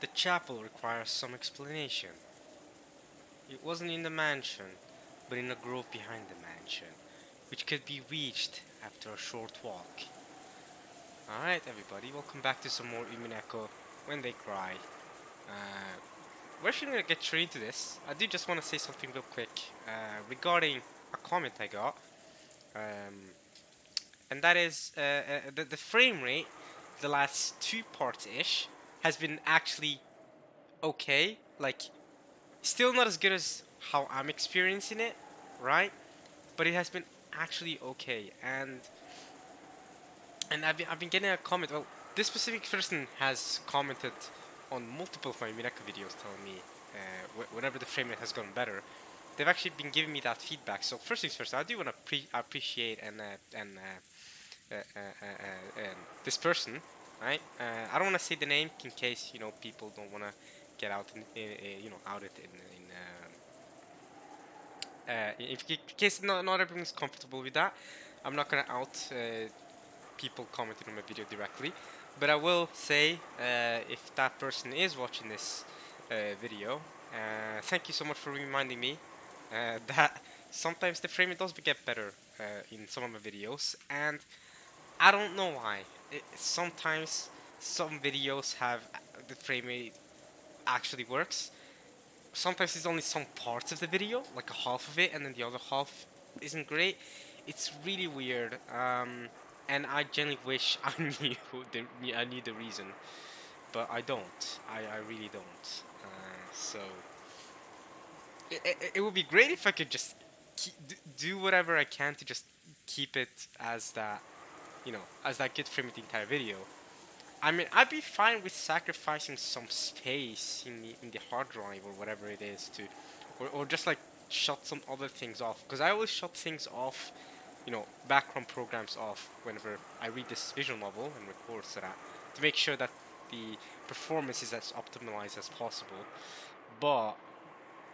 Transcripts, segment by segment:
The chapel requires some explanation. It wasn't in the mansion, but in a grove behind the mansion, which could be reached after a short walk. Alright, everybody, welcome back to some more Umineko When They Cry. We're actually gonna get straight into this. I do just want to say something real quick regarding a comment I got, um, and that is the frame rate, the last two parts ish, has been actually okay. Like, still not as good as how I'm experiencing it, right? But it has been actually okay, and I've been getting a comment. Well, this specific person has commented on multiple of my Mineka videos, telling me whenever the frame rate has gotten better, they've actually been giving me that feedback. So first things first, I do want to appreciate this person, right? I don't want to say the name in case people don't want to get out out it in case not everyone's comfortable with that. I'm not gonna out people commenting on my video directly, but I will say if that person is watching this video, thank you so much for reminding me that sometimes the frame rate does get better in some of my videos, and I don't know why. Sometimes some videos have the frame rate actually works. Sometimes it's only some parts of the video, like a half of it, and then the other half isn't great. It's really weird, and I genuinely wish I knew the reason, but I don't. I really don't. So it would be great if I could just do whatever I can to just keep it as that, as that good frame the entire video. I mean, I'd be fine with sacrificing some space in the hard drive or whatever it is to, or just like shut some other things off. Because I always shut things off, background programs off whenever I read this visual novel and record so that to make sure that the performance is as optimized as possible. But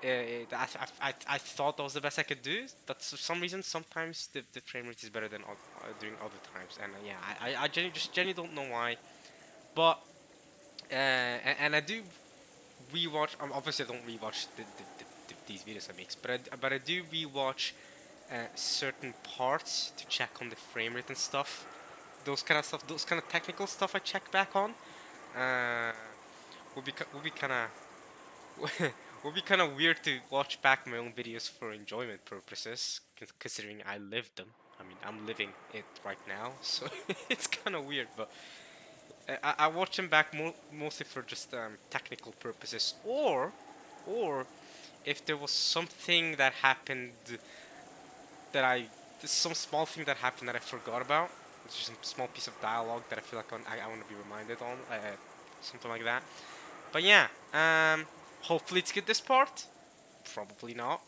I thought that was the best I could do. But for some reason, sometimes the frame rate is better than during other times. And yeah, I genuinely don't know why. But and I do rewatch. Obviously, I don't rewatch these videos I make, but I do rewatch certain parts to check on the frame rate and stuff. Those kind of stuff, those kind of technical stuff, I check back on. Uh, would be kind of would be kind of weird to watch back my own videos for enjoyment purposes, considering I lived them. I mean, I'm living it right now, so it's kind of weird, but I watch them back mostly for just technical purposes, or if there was something that happened that some small thing that happened that I forgot about, it's just a small piece of dialogue that I feel like I want to be reminded on, something like that. But yeah, hopefully it's good this part. Probably not.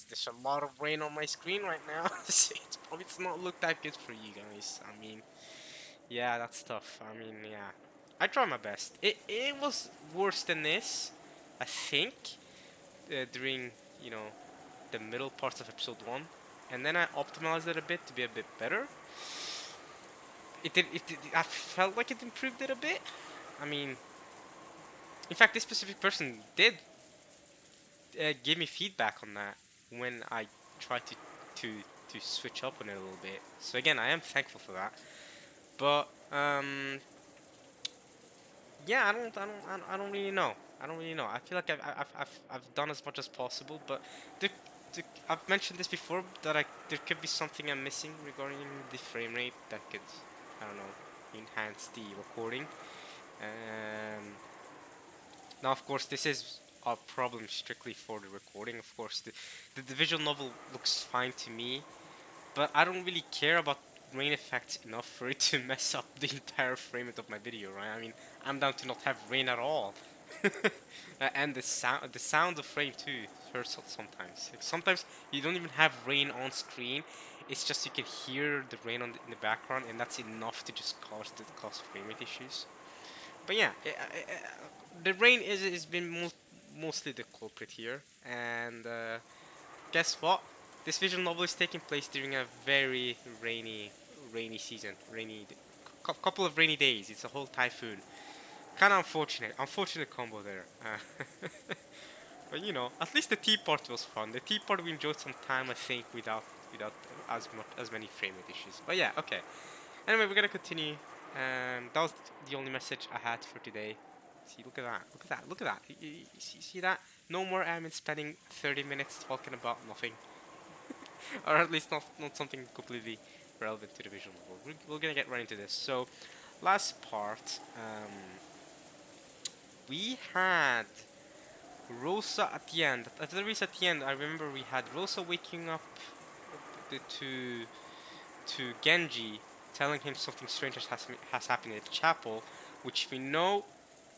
There's a lot of rain on my screen right now. It's not look that good for you guys. I mean, yeah, that's tough. I mean, yeah. I try my best. It was worse than this, I think, during, the middle parts of episode 1. And then I optimized it a bit to be a bit better. I felt like it improved it a bit. I mean, in fact, this specific person did give me feedback on that when I tried to, to switch up on it a little bit. So again, I am thankful for that. But yeah, I don't really know. I don't really know. I feel like I've done as much as possible, but I've mentioned this before that there could be something I'm missing regarding the frame rate that could, I don't know, enhance the recording. Now, of course, this is a problem strictly for the recording. Of course, the visual novel looks fine to me, but I don't really care about rain effects enough for it to mess up the entire frame rate of my video, right? I mean, I'm down to not have rain at all. And the sound of rain too hurts sometimes. Like, sometimes you don't even have rain on screen. It's just you can hear the rain in the background, and that's enough to just cause frame rate issues. But yeah, the rain is been mostly the culprit here, and guess what? This visual novel is taking place during a very rainy season, couple of rainy days. It's a whole typhoon, Kind of unfortunate combo there. But you know, at least the tea part was fun. The tea part we enjoyed some time, I think, without as many frame rate issues. But yeah, okay. Anyway, we're gonna continue. That was the only message I had for today. See, look at that, look at that, look at that. See that? No more admin spending 30 minutes talking about nothing, or at least not something completely relevant to the visual novel. We're gonna get right into this. So, last part, we had Rosa at the end. At the very at the end, I remember we had Rosa waking up to Genji, telling him something strange has happened at the chapel, which we know,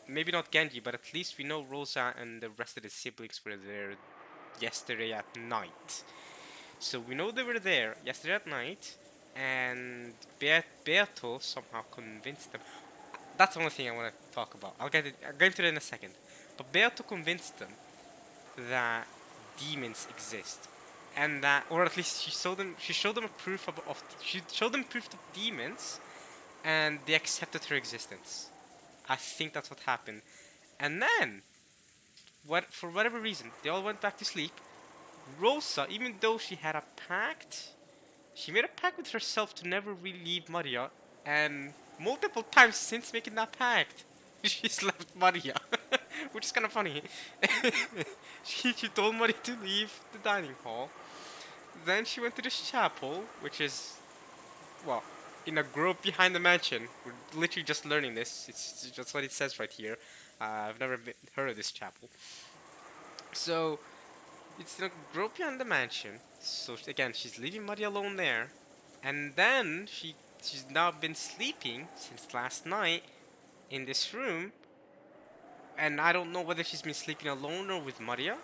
maybe not Genji, but at least we know Rosa and the rest of the siblings were there yesterday at night. So we know they were there yesterday at night, and Beato somehow convinced them. That's the only thing I want to talk about. I'll get into it in a second. But Beato convinced them that demons exist, and that, or at least she showed them a proof she showed them proof of demons, and they accepted her existence. I think that's what happened. And then, for whatever reason, they all went back to sleep. Rosa, even though she had a pact, she made a pact with herself to never really leave Maria, and multiple times since making that pact, she's left Maria, which is kind of funny. She told Maria to leave the dining hall. Then she went to this chapel, which is, well, in a grove behind the mansion. We're literally just learning this. It's just what it says right here. I've never heard of this chapel. So, it's in a grove behind the mansion. So, again, she's leaving Maria alone there. And then, she's now been sleeping since last night in this room. And I don't know whether she's been sleeping alone or with Maria.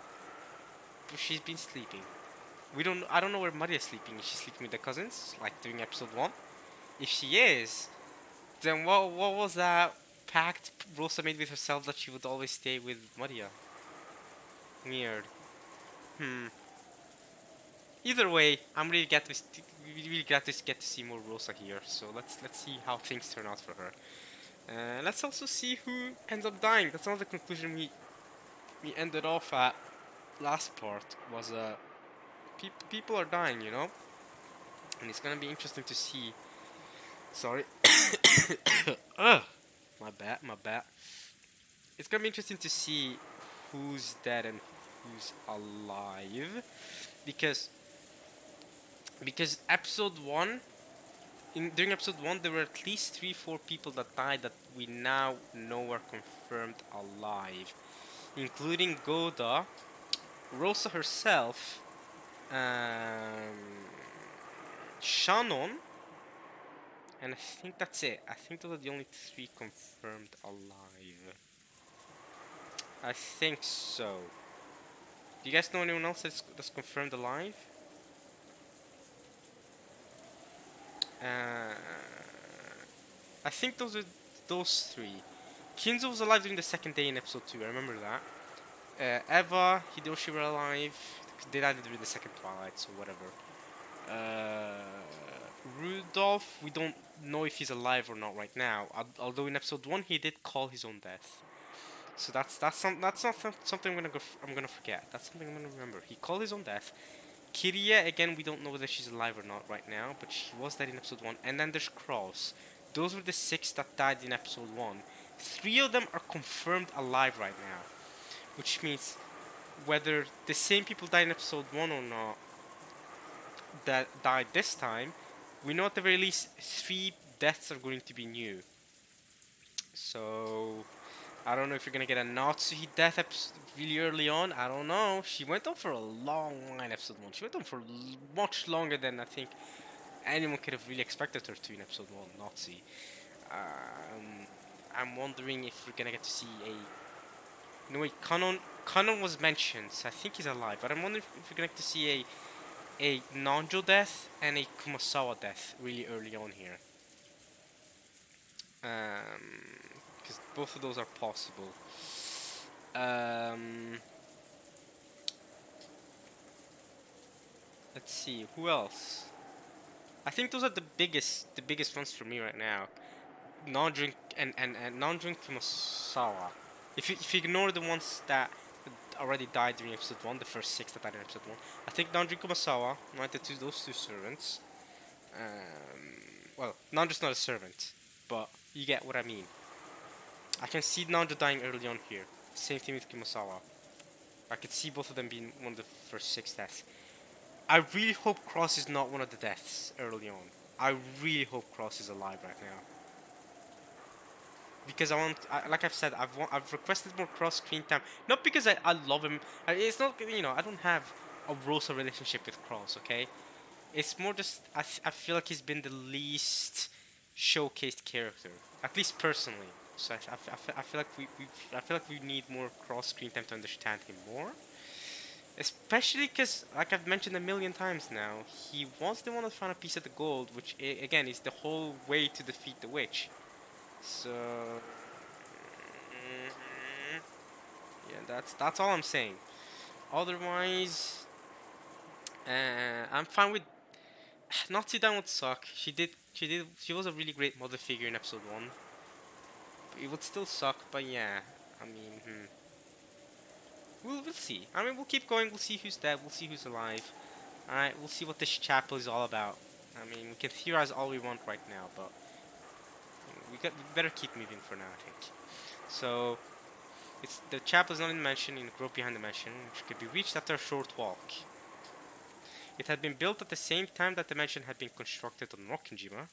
But she's been sleeping. I don't know where Maria's sleeping. Is she sleeping with the cousins, like during episode 1? If she is, then what was that pact Rosa made with herself that she would always stay with Maria? Weird. Hmm. Either way, I'm really glad to get to see more Rosa here. So let's see how things turn out for her. Let's also see who ends up dying. That's another conclusion we ended off at last part. Was people are dying, you know, and it's gonna be interesting to see. Sorry. Ugh. My bad. It's gonna be interesting to see who's dead and who's alive, because episode 1, during episode 1 there were at least 3-4 people that died that we now know are confirmed alive, including Goda, Rosa herself, Shannon, and I think that's it. I think those are the only 3 confirmed alive. I think so. Do you guys know anyone else that's confirmed alive? I think those 3. Kinzo was alive during the second day in episode 2. I remember that. Eva, Hideyoshi were alive. They died during the second Twilight, so whatever. Rudolph, we don't know if he's alive or not right now. Although in episode 1 he did call his own death. So that's not something I'm gonna forget. That's something I'm gonna remember. He called his own death. Kiria, again, we don't know whether she's alive or not right now, but she was dead in episode 1. And then there's Cross. Those were the 6 that died in episode 1. 3 of them are confirmed alive right now, which means whether the same people died in episode 1 or not that died this time, we know at the very least 3 deaths are going to be new. So I don't know if you're gonna get a Natsuhi death really early on. I don't know. She went on for a long while in episode 1. She went on for much longer than I think anyone could have really expected her to in episode 1, Natsuhi. I'm wondering if we're gonna get to see a... No wait, Kanon was mentioned, so I think he's alive. But I'm wondering if we're gonna get to see a Nanjo death and a Kumasawa death really early on here. Because both of those are possible. Let's see, who else? I think those are the biggest ones for me right now. non-drink and non-drink Kumasawa. If you ignore the ones that already died during episode one, the first six that died in episode one, I think non-drink Kumasawa, right, those two servants. Well, Nandra's not a servant, but you get what I mean. I can see Nandra dying early on here. Same thing with Kumasawa. I could see both of them being one of the first six deaths. I really hope Cross is not one of the deaths early on. I really hope Cross is alive right now. Because like I've said, I've requested more cross screen time. Not because I love him. It's not, I don't have a Rosa relationship with Cross. Okay, it's more just I feel like he's been the least showcased character, at least personally. So I feel like I feel like we need more cross screen time to understand him more. Especially because, like I've mentioned a million times now, he was the one that found a piece of the gold, which again is the whole way to defeat the witch. So, yeah, that's all I'm saying. Otherwise, I'm fine with. Not Down would suck. She was a really great mother figure in episode one. It would still suck, but yeah, I mean, we'll see. I mean, we'll keep going. We'll see who's dead. We'll see who's alive. All right, we'll see what this chapel is all about. I mean, we can theorize all we want right now, but we better keep moving for now, I think. So, the chapel is not in the mansion, in the grove behind the mansion, which could be reached after a short walk. It had been built at the same time that the mansion had been constructed on Rokkenjima,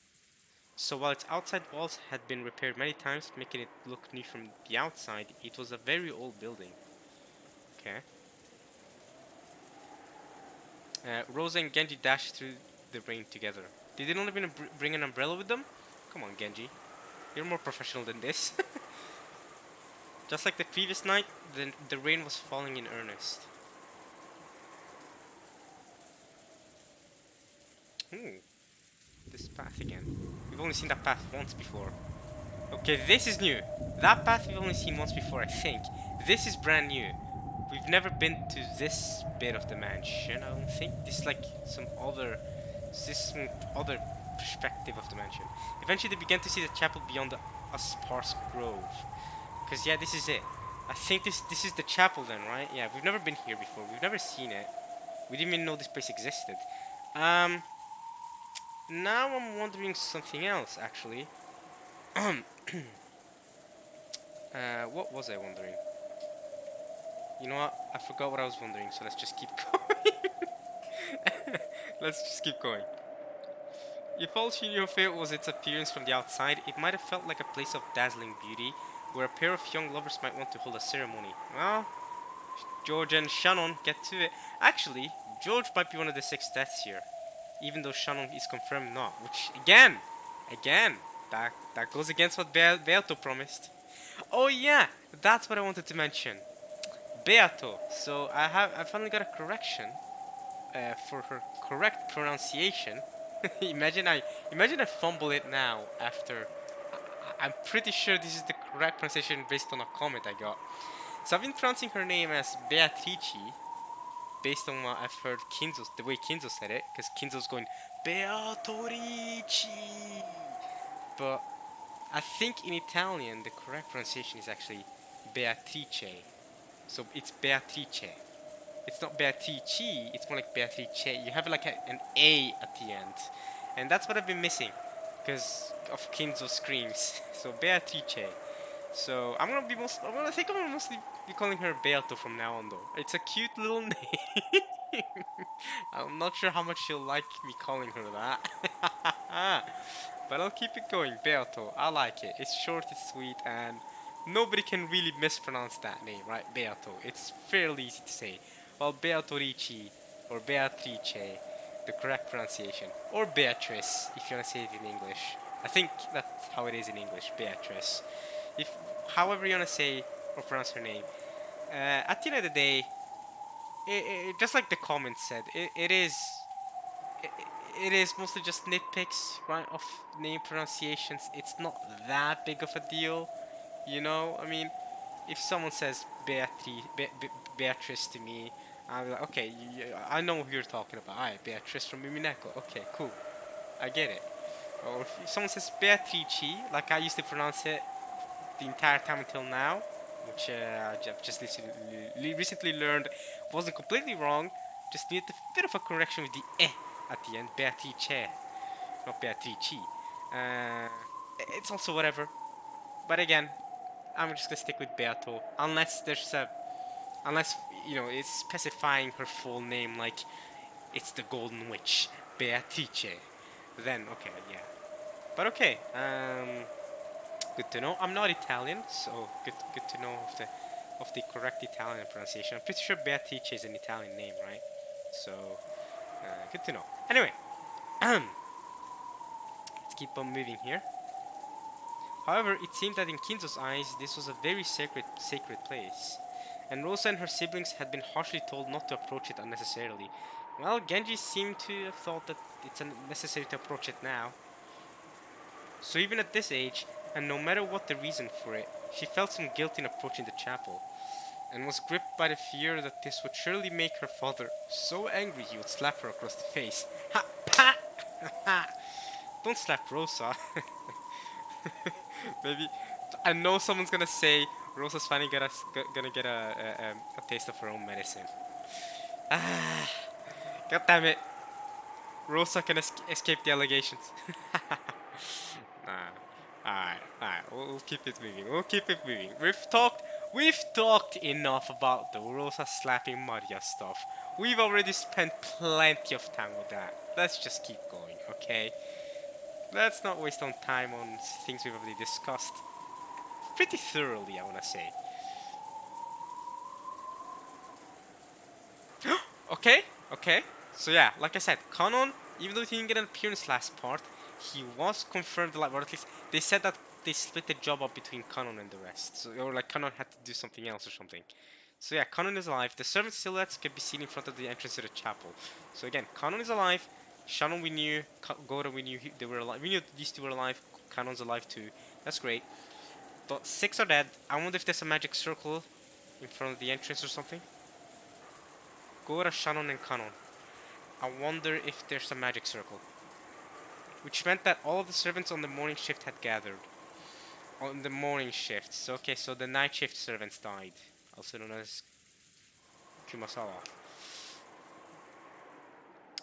so while its outside walls had been repaired many times, making it look new from the outside, it was a very old building. Okay. Rosa and Genji dashed through the rain together. Did they not even bring an umbrella with them? Come on, Genji. You're more professional than this. Just like the previous night, the rain was falling in earnest. Ooh. This path again. We've only seen that path once before. Okay, this is new. That path we've only seen once before, I think. This is brand new. We've never been to this bit of the mansion, I don't think. This is like some other perspective of the mansion. Eventually they began to see the chapel beyond a sparse grove. Because yeah, this is it. I think this is the chapel then, right? Yeah, we've never been here before. We've never seen it. We didn't even know this place existed. Now I'm wondering something else, actually. What was I wondering? You know what? I forgot what I was wondering, so let's just keep going. Let's just keep going. If all she knew of it was its appearance from the outside, it might have felt like a place of dazzling beauty, where a pair of young lovers might want to hold a ceremony. Well, George and Shannon get to it. Actually, George might be one of the 6 deaths here, even though Shannon is confirmed not. Which, again, that goes against what Beato promised. Oh yeah, that's what I wanted to mention. Beato. So I finally got a correction for her correct pronunciation. imagine I fumble it now after. I'm pretty sure this is the correct pronunciation based on a comment I got. So I've been pronouncing her name as Beatrice, based on what I've heard the way Kinzo said it, because Kinzo's going Beatrice. But I think in Italian the correct pronunciation is actually Beatrice. So it's Beatrice. It's not Beatrice, it's more like Beatrice. You have like an A at the end. And that's what I've been missing because of Kinzo's screams. So Beatrice. So I'm gonna mostly be calling her Beato from now on though. It's a cute little name. I'm not sure how much she'll like me calling her that. But I'll keep it going, Beato. I like it. It's short, it's sweet, and nobody can really mispronounce that name, right? Beato. It's fairly easy to say. Well, Beatrice or Beatrice, the correct pronunciation, or Beatrice if you want to say it in English. I think that's how it is in English, Beatrice. If however you want to say or pronounce her name. At the end of the day, just like the comments said, it is mostly just nitpicks, right, of name pronunciations. It's not that big of a deal, you know. I mean, if someone says Beatrice to me, I'll be like, okay, I know who you're talking about. Alright, Beatrice from Umineko. Okay, cool. I get it. or if someone says Beatrice, like I used to pronounce it the entire time until now, which I've just recently learned wasn't completely wrong, just needed a bit of a correction with the at the end, Beatrice, not Beatrice. Uh, it's also whatever. But again, I'm just gonna stick with Beato, unless it's specifying her full name, like it's the Golden Witch, Beatrice. Then okay, yeah. But okay, good to know. I'm not Italian, so good to know of the correct Italian pronunciation. I'm pretty sure Beatrice is an Italian name, right? So good to know. Anyway, let's keep on moving here. However, it seemed that in Kinzo's eyes, this was a very sacred place, and Rosa and her siblings had been harshly told not to approach it unnecessarily. Well, Genji seemed to have thought that it's unnecessary to approach it now. So even at this age, and no matter what the reason for it, she felt some guilt in approaching the chapel, and was gripped by the fear that this would surely make her father so angry he would slap her across the face. Ha! Pa! Ha! Don't slap Rosa. Maybe I know someone's gonna say Rosa's finally gonna get a taste of her own medicine. Ah, God damn it! Rosa can escape the allegations. Alright. We'll keep it moving. We'll keep it moving. We've talked enough about the Rosa slapping Maria stuff. We've already spent plenty of time with that. Let's just keep going, okay? Let's not waste on time on things we've already discussed pretty thoroughly, I wanna say. Okay. So yeah, like I said, Kanon, even though he didn't get an appearance last part, he was confirmed alive, or at least they said that they split the job up between Kanon and the rest. So, or like Kanon had to do something else or something. So yeah, Kanon is alive. The servant silhouettes could be seen in front of the entrance to the chapel. So again, Kanon is alive. Shannon we knew, Gora we knew they were alive. We knew these two were alive. Kanon's alive too. That's great. But 6 are dead. I wonder if there's a magic circle in front of the entrance or something. Gora, Shannon, and Kanon. I wonder if there's a magic circle. Which meant that all of the servants on the morning shift had gathered. On the morning shift. So, okay, so the night shift servants died. Also known as Kumasawa.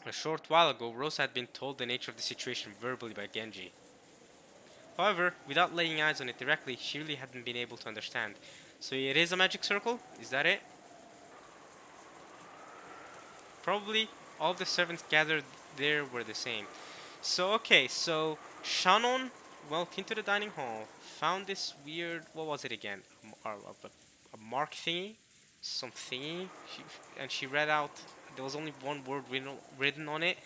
A short while ago, Rosa had been told the nature of the situation verbally by Genji. However, without laying eyes on it directly, she really hadn't been able to understand. So it is a magic circle? Is that it? Probably all the servants gathered there were the same. So okay, so Shannon went into the dining hall, found this weird, what was it again? A mark thingy? Some thingy? And she read out, there was only one word written on it,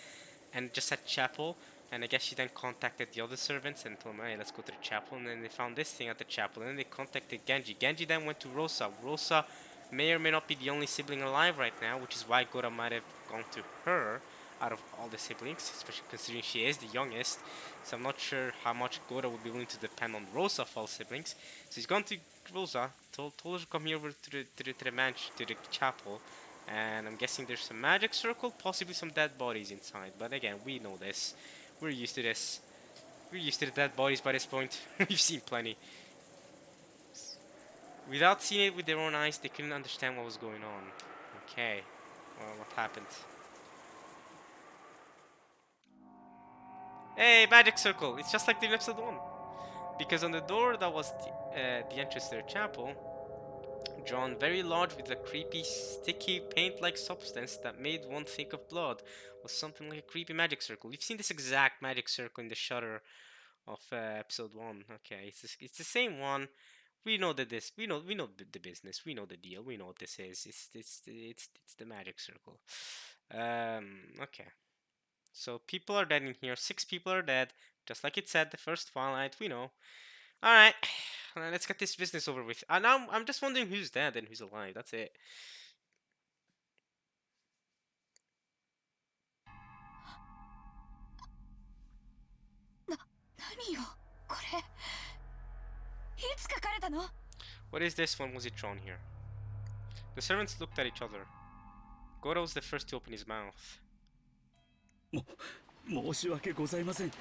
and just said chapel. And I guess she then contacted the other servants and told them, hey, let's go to the chapel. And then they found this thing at the chapel. And then they contacted Genji. Genji then went to Rosa. Rosa may or may not be the only sibling alive right now, which is why Gora might have gone to her out of all the siblings, especially considering she is the youngest. So I'm not sure how much Gora would be willing to depend on Rosa for all siblings. So he's gone to Rosa, told her to come here over to the chapel. And I'm guessing there's a magic circle, possibly some dead bodies inside. But again, we know this. We're used to this. We're used to the dead bodies by this point. We've seen plenty. Without seeing it with their own eyes, they couldn't understand what was going on. Okay. Well, what happened? Hey, magic circle! It's just like the episode 1. Because on the door that was the entrance to the chapel, drawn very large with a creepy, sticky, paint-like substance that made one think of blood, was something like a creepy magic circle. We've seen this exact magic circle in the shutter of episode 1. Okay, it's the same one. We know that we know the business. We know the deal. We know what this is. It's the magic circle. Okay. So people are dead in here. 6 people are dead, just like it said the first Twilight. We know. All right, let's get this business over with. And now I'm just wondering who's dead and who's alive. That's it. 何よこれいつ書かれたの What is this? When was it drawn here? The servants looked at each other. Goro was the first to open his mouth. 申し訳ございません。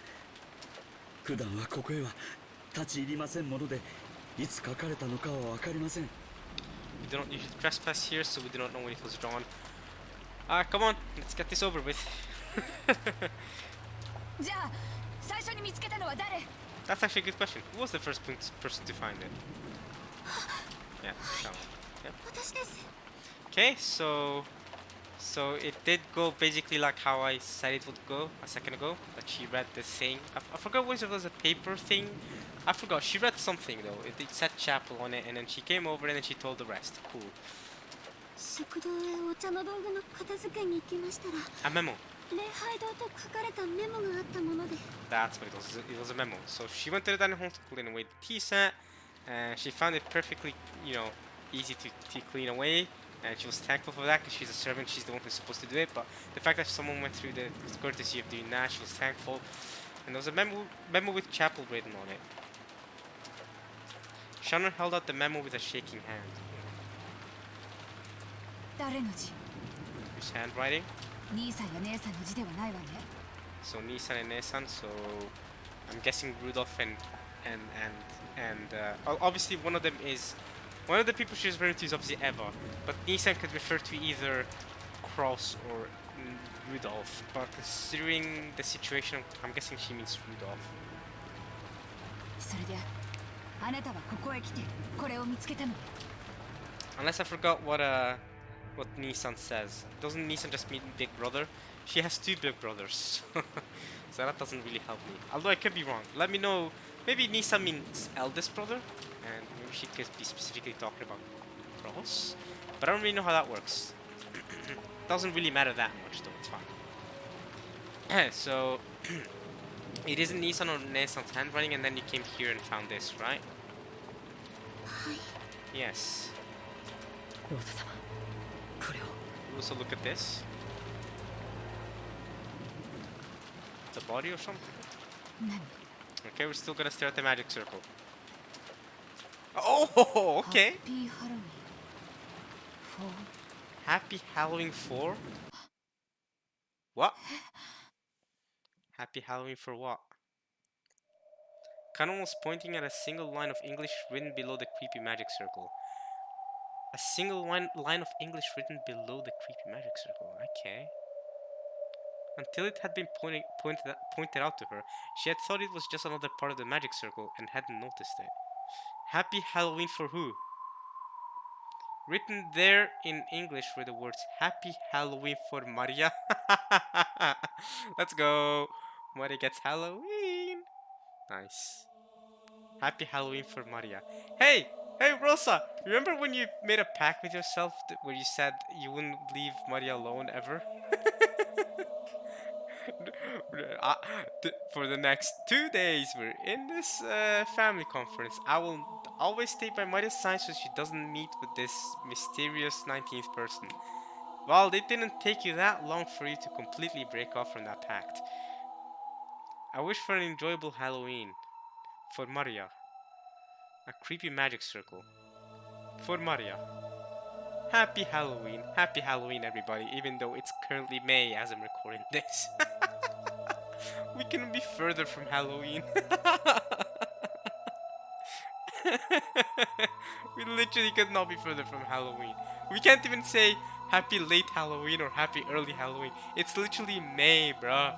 普段はここへは立ち入りませんもので、いつ書かれたのかは分かりません。 We do not usually trespass here, so we do not know when it was drawn. Come on, let's get this over with. じゃあ最初に見つけたのは誰？ That's actually a good question. Who was the first person to find it? Yeah, that one. Yep. 私です。 Okay, so it did go basically like how I said it would go a second ago. That she read the thing. I forgot what it was, a paper thing. I forgot. She read something though. It said chapel on it, and then she came over and then she told the rest. Cool. 食堂へお茶の道具の片付けに行きましたら、 A memo. 礼拝堂と書かれたメモがあったもので。 That's what it was. It was a memo. So she went to the dining hall to clean away the tea set, and she found it perfectly, easy to clean away. And she was thankful for that because she's a servant. She's the one who's supposed to do it. But the fact that someone went through the courtesy of doing that, she was thankful. And there was a memo with chapel written on it. Shannon held out the memo with a shaking hand. 誰の字？ Whose handwriting? 兄さんや姉さんの字ではないわね。 So Nisan and Nesan. So I'm guessing Rudolph and obviously one of them is one of the people she's referring to is obviously Eva, but Nisan could refer to either Cross or Rudolph. But considering the situation, I'm guessing she means Rudolph. それであなたはここへ来てこれを見つけたの。 Unless I forgot what Nissan says. Doesn't Nissan just mean big brother? She has two big brothers. So that doesn't really help me. Although I could be wrong. Let me know. Maybe Nissan means eldest brother, and maybe she could be specifically talking about Cross. But I don't really know how that works. Doesn't really matter that much though, it's fine. So it isn't Nissan or Nissan's handwriting, and then you came here and found this, right? はい。 Yes. ローサ様、これを。 Also look at this. The body or something? 何？ Okay, we're still gonna stare at the magic circle. Oh, okay. ハッピーハロウィン。Happy Halloween 4? What? Happy Halloween for what? Canon was pointing at a single line of English written below the creepy magic circle. A single line of English written below the creepy magic circle. Okay. Until it had been pointed out to her, she had thought it was just another part of the magic circle and hadn't noticed it. Happy Halloween for who? Written there in English were the words Happy Halloween for Maria. Let's go. Maria gets Halloween. Nice. Happy Halloween for Maria. Hey! Hey, Rosa! Remember when you made a pact with yourself where you said you wouldn't leave Maria alone ever? Uh, for the next 2 days, we're in this family conference. I will always stay by Maria's side so she doesn't meet with this mysterious 19th person. Well, it didn't take you that long for you to completely break off from that pact. I wish for an enjoyable Halloween. For Maria. A creepy magic circle. For Maria. Happy Halloween everybody, even though it's currently May as I'm recording this. We couldn't be further from Halloween. We literally could not be further from Halloween. We can't even say happy late Halloween or happy early Halloween. It's literally May, bruh.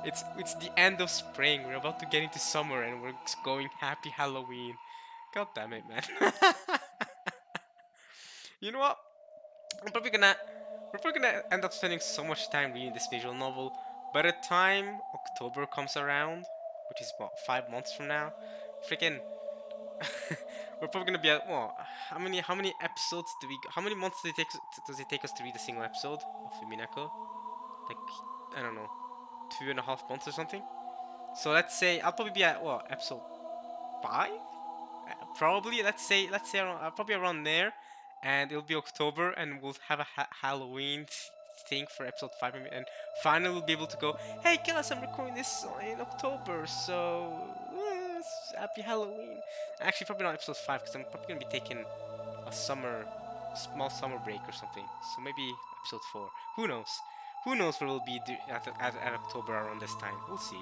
It's the end of spring. We're about to get into summer and we're going happy Halloween. God damn it, man. You know what? We're probably gonna end up spending so much time reading this visual novel. By the time October comes around, which is what, 5 months from now, freaking, we're probably gonna be at what? How many episodes do we? How many months does it take us to read a single episode of Umineko? Like, I don't know, 2.5 months or something. So let's say I'll probably be at what, episode 5? Probably. Let's say around, probably around there, and it'll be October, and we'll have a Halloween thing for episode 5, and finally we'll be able to go, hey guys, I'm recording this in October, so happy Halloween. Actually, probably not episode 5 because I'm probably gonna be taking a small summer break or something. So maybe episode 4. Who knows? Who knows where we'll be at October around this time. We'll see.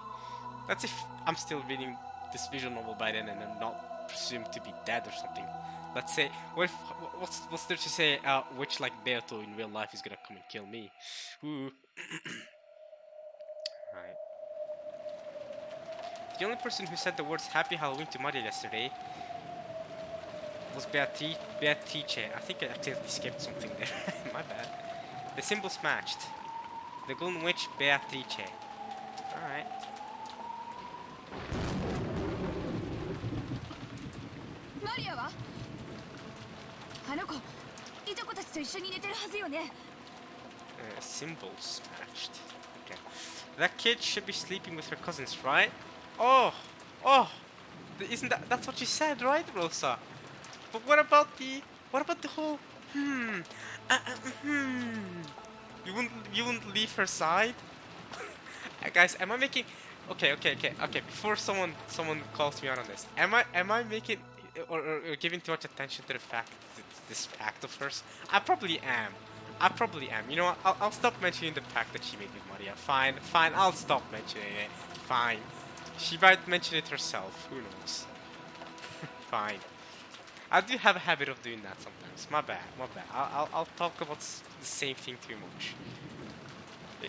That's if I'm still reading this visual novel by then and I'm not presumed to be dead or something. Let's say, what's there to say? Which like Beato in real life is gonna come and kill me? Ooh. Right. The only person who said the words "Happy Halloween" to Maria yesterday was Beatrice. I think I accidentally skipped something there. My bad. The symbols matched. The Golden Witch Beatrice. Alright. マリアはあの子いとこたちと一緒に寝てるはずよね Symbols matched. Okay. That kid should be sleeping with her cousins, right? Oh! Oh! Isn't that's what you said, right, Rosa? But what about the whole You wouldn't leave her side? Guys, am I making okay, before someone calls me out on this, am I making or giving too much attention to the fact that this pact of hers? I probably am. You know what? I'll stop mentioning the pact that she made with Maria. Fine, I'll stop mentioning it. Fine. She might mention it herself. Who knows? Fine. I do have a habit of doing that sometimes. My bad. I'll talk about the same thing too much.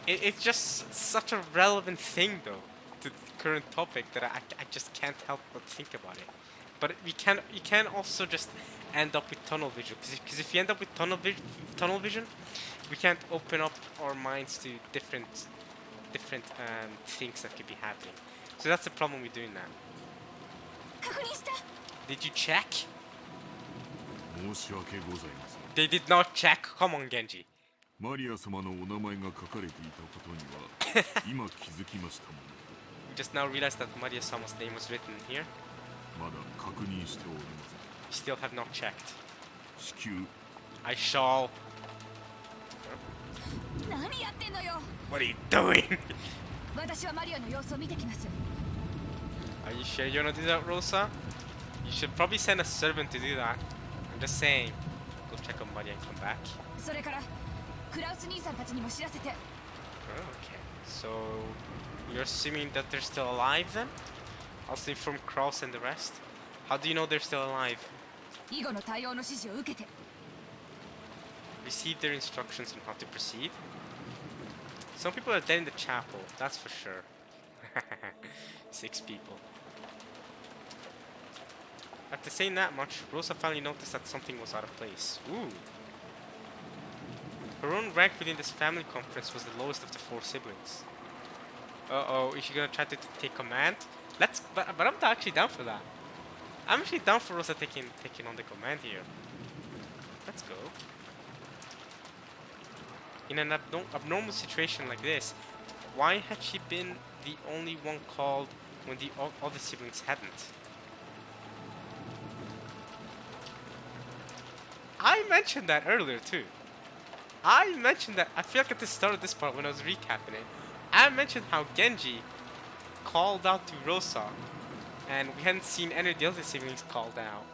It's just such a relevant thing, though, to the current topic that I just can't help but think about it. But you can also just end up with tunnel vision, because if you end up with tunnel vision, we can't open up our minds to different things that could be happening. So that's the problem with doing that. 確認した Did you check? 申し訳ございません。 They did not check. Come on, Genji. マリア様のお名前が書かれていたことには今気づきましたもの。 We just now realized that Maria-sama's name was written here. まだ確認しておりま Still have not checked. せん。至急 I shall. 何やってんのよ What are you doing? 私はマリアの様子を見てきます Are you sure you wanna do that, Rosa? You should probably send a servant to do that. I'm just saying. Go check on Maria and come back. それからクラウス兄さんたちにも知らせて Oh, okay. So you're assuming that they're still alive then? Also inform Kraus and the rest? How do you know they're still alive? 以後の対応の指示を受けて Receive their instructions on how to proceed? Some people are dead in the chapel, that's for sure. 6 people. After saying that much, Rosa finally noticed that something was out of place. Ooh. Her own rank within this family conference was the lowest of the 4 siblings. Uh-oh, is she gonna try to take command? But I'm actually down for that. I'm actually down for Rosa taking on the command here. Let's go. In an abnormal situation like this, why had she been the only one called when the other siblings hadn't? I mentioned that earlier too. I mentioned that, I feel like at the start of this part when I was recapping it, I mentioned how Genji called out to Rosa and we hadn't seen any of the other siblings called out.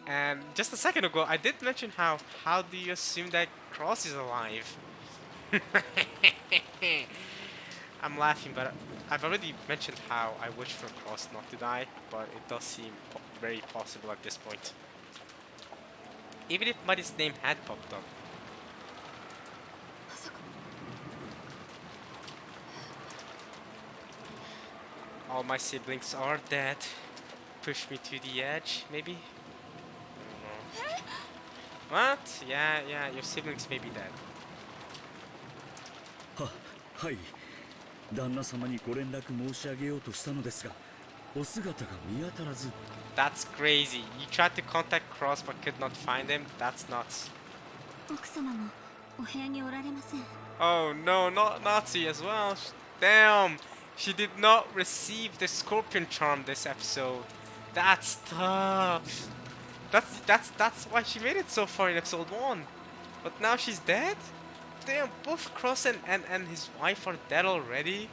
And just a second ago, I did mention how do you assume that Cross is alive? I'm laughing, but I've already mentioned how I wish for Cross not to die, but it does seem very possible at this point. Even if Muddy's name had popped up. まさか All my siblings are dead. Push me to the edge, maybe? I don't know. What? Yeah, your siblings may be dead. はい旦那様にご連絡申し上げようとしたのですがお姿が見当たらず That's crazy. You tried to contact Cross but could not find him? That's nuts. 奥様もお部屋におられません Oh no, not Nazi as well. Damn! She did not receive the Scorpion Charm this episode. That's tough. That's why she made it so far in episode 1. But now she's dead? Damn, both Cross and his wife are dead already?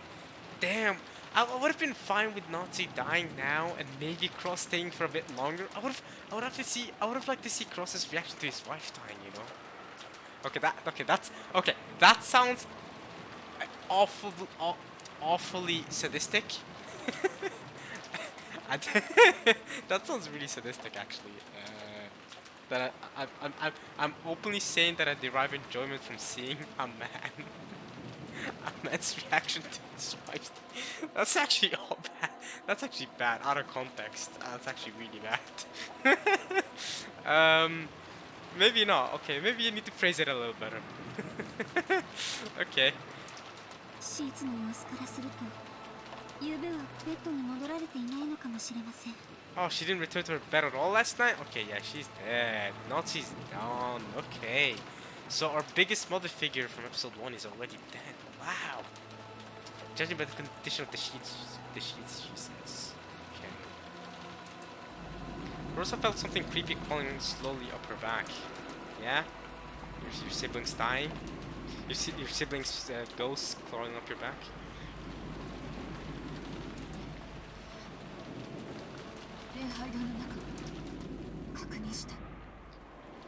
Damn, I would have been fine with Nazi dying now and maybe Cross staying for a bit longer. I would have liked to see Cross's reaction to his wife dying, you know? That sounds awful, awfully sadistic. I d- that sounds really sadistic, actually. That I'm openly saying that I derive enjoyment from seeing a man's reaction to his wife's. That's actually all bad. That's actually bad, out of context. That's actually really bad. Maybe not. Okay, maybe you need to phrase it a little better. Okay. シーツの様子からすると、昨夜はベッドに戻られていないのかもしれません。 Oh, she didn't return to her bed at all last night? Okay, yeah, she's dead. Not she's gone. Okay. So our biggest mother figure from episode 1 is already dead. Wow. Judging by the condition of the sheets, she says. Okay. Rosa felt something creepy crawling slowly up her back. Yeah? Your siblings dying? Your siblings' ghosts crawling up your back?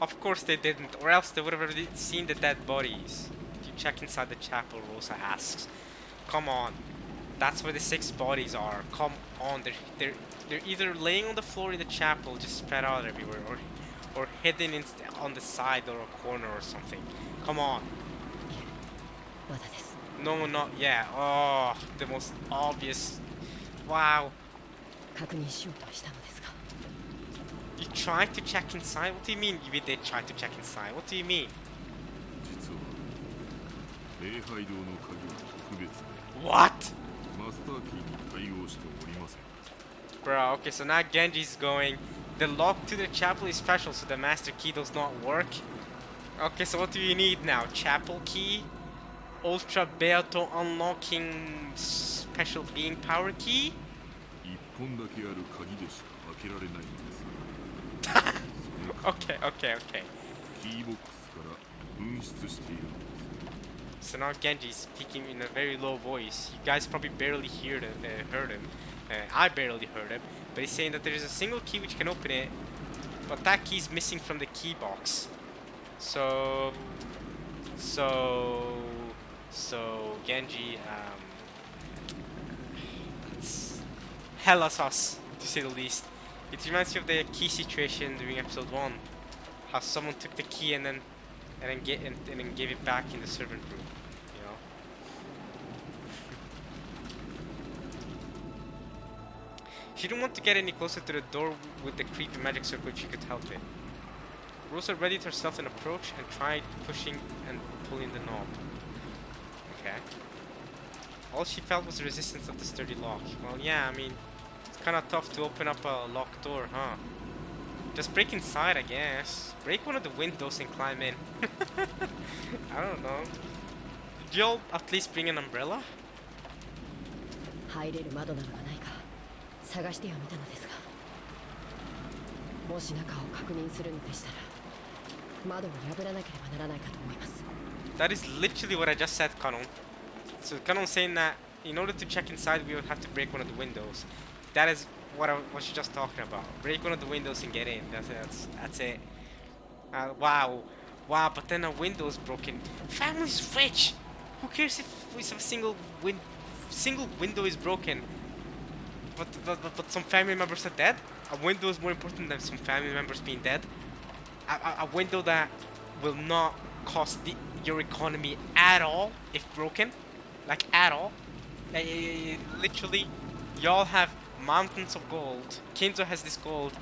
Of course they didn't, or else they would have already seen the dead bodies. If you check inside the chapel, Rosa asks. Come on. That's where the 6 bodies are. Come on. They're either laying on the floor in the chapel, just spread out everywhere, or hidden on the side or a corner or something. Come on. No, not yet. Oh, the most obvious. Wow. You tried to check inside? What do you mean you did try to check inside? What do you mean? 実は礼拝堂の鍵は特別で What? マスターキーに対応しておりません。 Bro, okay, so now Genji's going. The lock to the chapel is special, so the master key does not work. Okay, so what do you need now? Chapel key? Ultra Beato unlocking special being power key? 一本だけある鍵でしか開けられないのです。 Okay. キーボックスから紛失しているのです。 So now Genji's speaking in a very low voice. You guys probably barely heard him. I barely heard him. But he's saying that there is a single key which can open it, but that key is missing from the key box. So Genji, that's hella sus, to say the least. It reminds me of the key situation during episode 1. How someone took the key and then gave it back in the servant room, you know? She didn't want to get any closer to the door with the creepy magic circle if she could help it. Rosa readied herself an approach and tried pushing and pulling the knob. Okay. All she felt was the resistance of the sturdy lock. Well, yeah, I mean, it's kind of tough to open up a locked door, huh? Just break inside, I guess. Break one of the windows and climb in. I don't know. Did y'all at least bring an umbrella? 入れる窓などがないか探してはみたのですが、もし中を確認するのでしたら窓を破らなければならないかと思います。 That is literally what I just said, Kanon. So Kanon's saying that in order to check inside, we would have to break one of the windows. That is what I was just talking about. Break one of the windows and get in. That's it. Wow, but then a window's broken. Family's rich. Who cares if a single window is broken? But some family members are dead. A window is more important than some family members being dead. A window that will not cost your economy at all if broken, like at all. Literally, y'all have mountains of gold. Kinzo has this gold.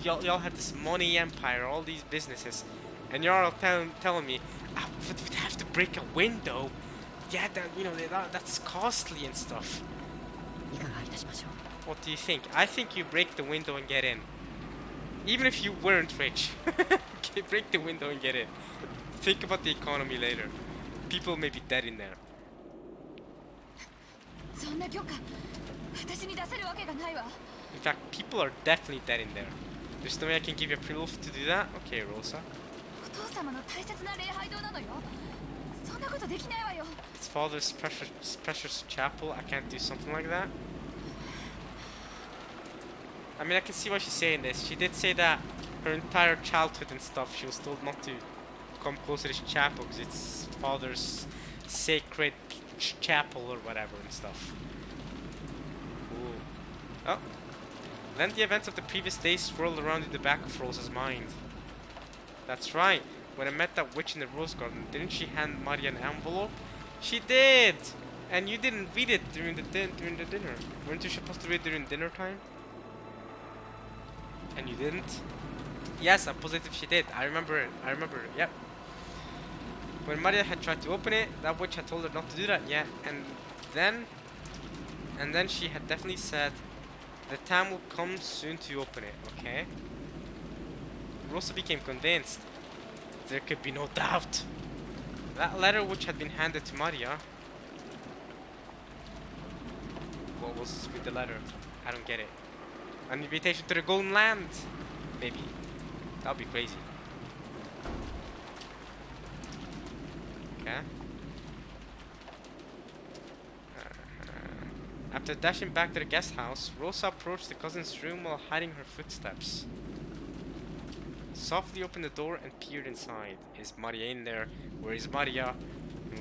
Y'all have this money empire, all these businesses, and y'all are telling me we'd have to break a window. Yeah, that's costly and stuff. いかがいたしましょう。 What do you think? I think you break the window and get in. Even if you weren't rich. Okay, break the window and get in. Think about the economy later. People may be dead in there. そんな許可私に出せるわけがないわ。 In fact, people are definitely dead in there. There's no way I can give you a proof to do that? Okay, Rosa. お父様の大切な礼拝堂なのよ。そんなことできないわよ。 It's father's precious chapel. I can't do something like that. I mean, I can see why she's saying this. She did say that her entire childhood and stuff, she was told not to come closer to his chapel because it's father's sacred chapel or whatever and stuff. Cool. Oh. Then the events of the previous day swirled around in the back of Rosa's mind. That's right. When I met that witch in the rose garden, didn't she hand Maria an envelope? She did! And you didn't read it during the dinner. Weren't you supposed to read it during dinner time? And you didn't? Yes, I'm positive she did. I remember it. Yep. When Maria had tried to open it, that witch had told her not to do that yet. And then she had definitely said, the time will come soon to open it, okay? Rosa became convinced. There could be no doubt. That letter which had been handed to Maria. What was with the letter? I don't get it. An invitation to the Golden Land? Maybe. That'd be crazy. Okay. After dashing back to the guest house, Rosa approached the cousin's room while hiding her footsteps. Softly opened the door and peered inside. Is Maria in there? Where is Maria?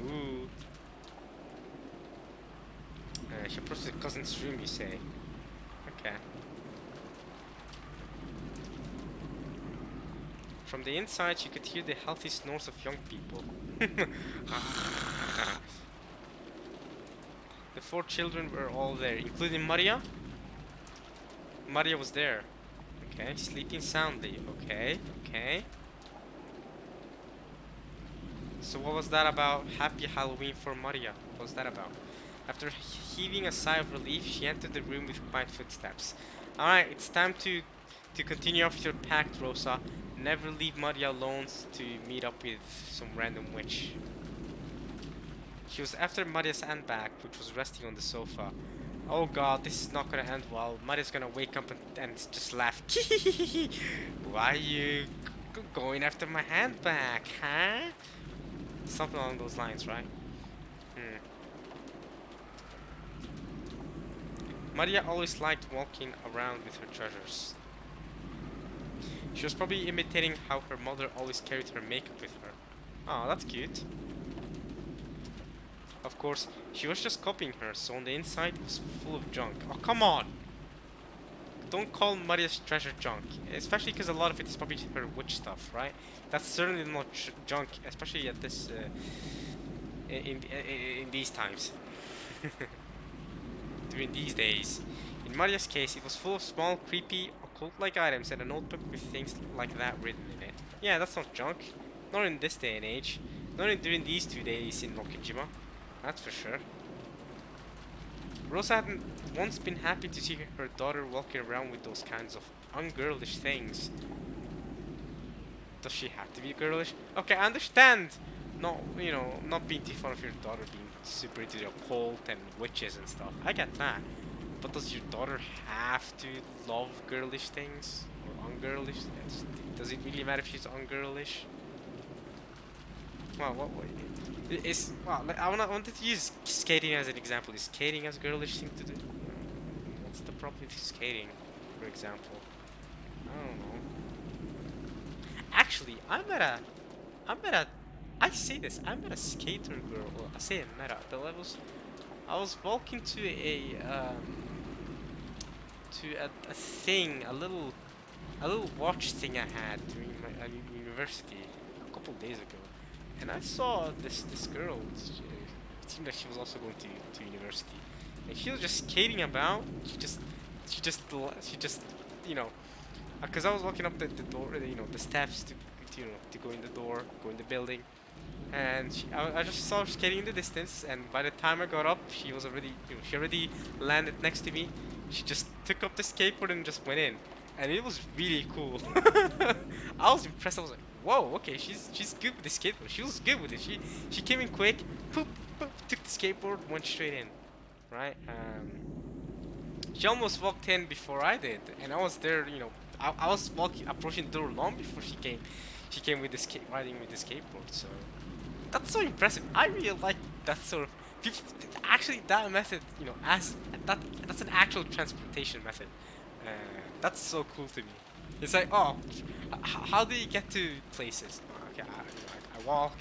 Ooh. She approached the cousin's room, you say? Okay. From the inside, she could hear the healthy snores of young people. The 4 children were all there, including Maria. Maria was there. Okay, sleeping soundly. Okay. So what was that about? Happy Halloween for Maria. What was that about? After heaving a sigh of relief, she entered the room with quiet footsteps. Alright, it's time to continue off your pact, Rosa. Never leave Maria alone to meet up with some random witch. She was after Maria's handbag, which was resting on the sofa. Oh god, this is not gonna end well. Maria's gonna wake up and just laugh. Why are you going after my handbag, huh? Something along those lines, right? Maria always liked walking around with her treasures. She was probably imitating how her mother always carried her makeup with her. Oh, that's cute. Of course, she was just copying her, so on the inside it was full of junk. Oh, come on! Don't call Maria's treasure junk, especially because a lot of it is probably her witch stuff, right? That's certainly not junk, especially at this in these times. During these days. In Maria's case, it was full of small, creepy, occult-like items and a notebook with things like that written in it. Yeah, that's not junk. Not in this day and age. Not during these 2 days in Okajima. That's for sure. Rosa hadn't once been happy to see her daughter walking around with those kinds of ungirlish things. Does she have to be girlish? Okay, I understand. Not, you know, not being too fond of your daughter being super into the occult and witches and stuff. I get that. But does your daughter have to love girlish things? Or ungirlish? Does it really matter if she's ungirlish? Well, I wanted to use skating as an example. Is skating as girlish thing to do? What's the problem with skating, for example? I don't know. Actually, I say this, I met a skater girl. Well, I say I met her. I was walking to a thing, a little watch thing I had during my university a couple days ago, and I saw this girl. It seemed like she was also going to university, and she was just skating about. She just you know, because I was walking up the door, you know, the steps to go in the door, go in the building. And I just saw her skating in the distance, and by the time I got up, she was already, she already landed next to me. She just took up the skateboard and just went in, and it was really cool. I was impressed. I was like, whoa, okay, she's good with the skateboard. She was good with it. She came in quick, poop, took the skateboard, went straight in, right? She almost walked in before I did, and I was there, I was approaching the door long before she came. She came with the riding with the skateboard, so that's so impressive. I really like that sort of actually that method, that's an actual transportation method. That's so cool to me. It's like, oh, how do you get to places? Okay, I walk,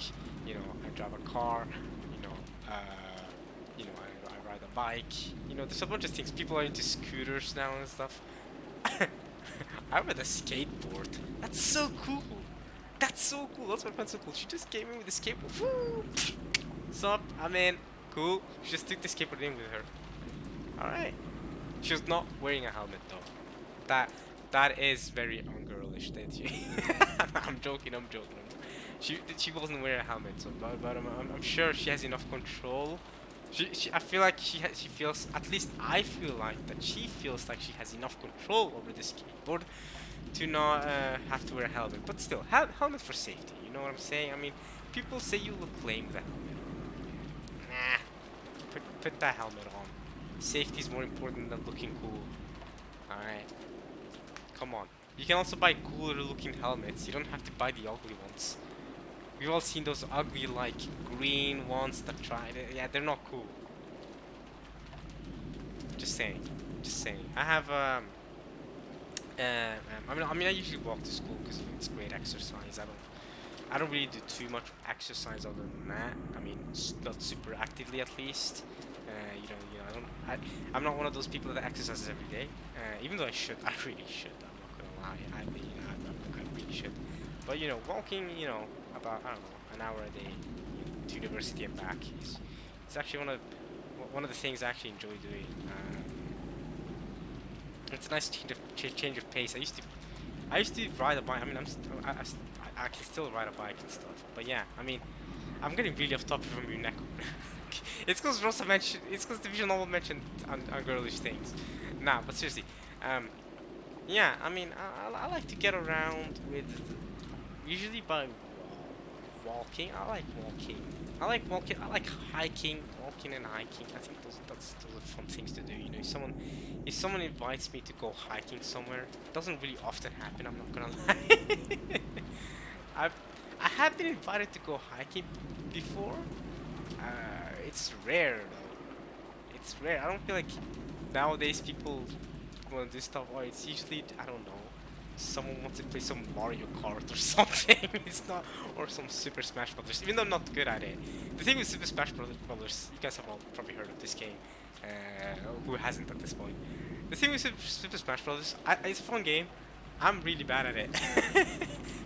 you know, I drive a car, you know, I ride a bike. You know, there's a bunch of things. People are into scooters now and stuff. I ride a skateboard. That's so cool. That's so cool. That's my friend's so cool. She just came in with a skateboard. Woo! Sup? I'm in. Cool. She just took the skateboard in with her. Alright. She was not wearing a helmet though. That is very ungirlish, did she? I'm joking. She wasn't wearing a helmet, so but I'm sure she has enough control. I feel like she feels, at least I feel like that she feels like she has enough control over the skateboard to not have to wear a helmet. But still, helmet for safety. You know what I'm saying? I mean, people say you look lame with a helmet. Nah, put that helmet on. Safety is more important than looking cool. Alright. Come on. You can also buy cooler looking helmets. You don't have to buy the ugly ones. We've all seen those ugly, like, green ones that yeah, they're not cool. Just saying. I have, I mean, I usually walk to school because it's great exercise. I don't really do too much exercise other than that. I mean, not super actively at least. I'm not one of those people that exercises every day. Even though I should, I really should. I'm not gonna lie. I really should. But you know, walking, you know, about, I don't know, an hour a day, you know, to university and back is actually one of the things I actually enjoy doing. It's a nice change of pace. I used to ride a bike. I mean, I can still ride a bike and stuff. But yeah, I mean, I'm getting really off topic from Umineko. It's because Rosa mentioned. It's because the visual novel mentioned on girlish things. Nah, but seriously, yeah. I mean, I like to get around with, usually by walking. I like walking. I like hiking, walking and hiking. I think those are fun things to do. You know, if someone invites me to go hiking somewhere, it doesn't really often happen. I'm not gonna lie. I have been invited to go hiking before. It's rare though. It's rare. I don't feel like nowadays people want to do stuff. Or it's usually, I don't know, someone wants to play some Mario Kart or something. It's not, or some Super Smash Brothers. Even though I'm not good at it. The thing with Super Smash Brothers, you guys have all probably heard of this game. Who hasn't at this point? The thing with Super Smash Brothers, it's a fun game. I'm really bad at it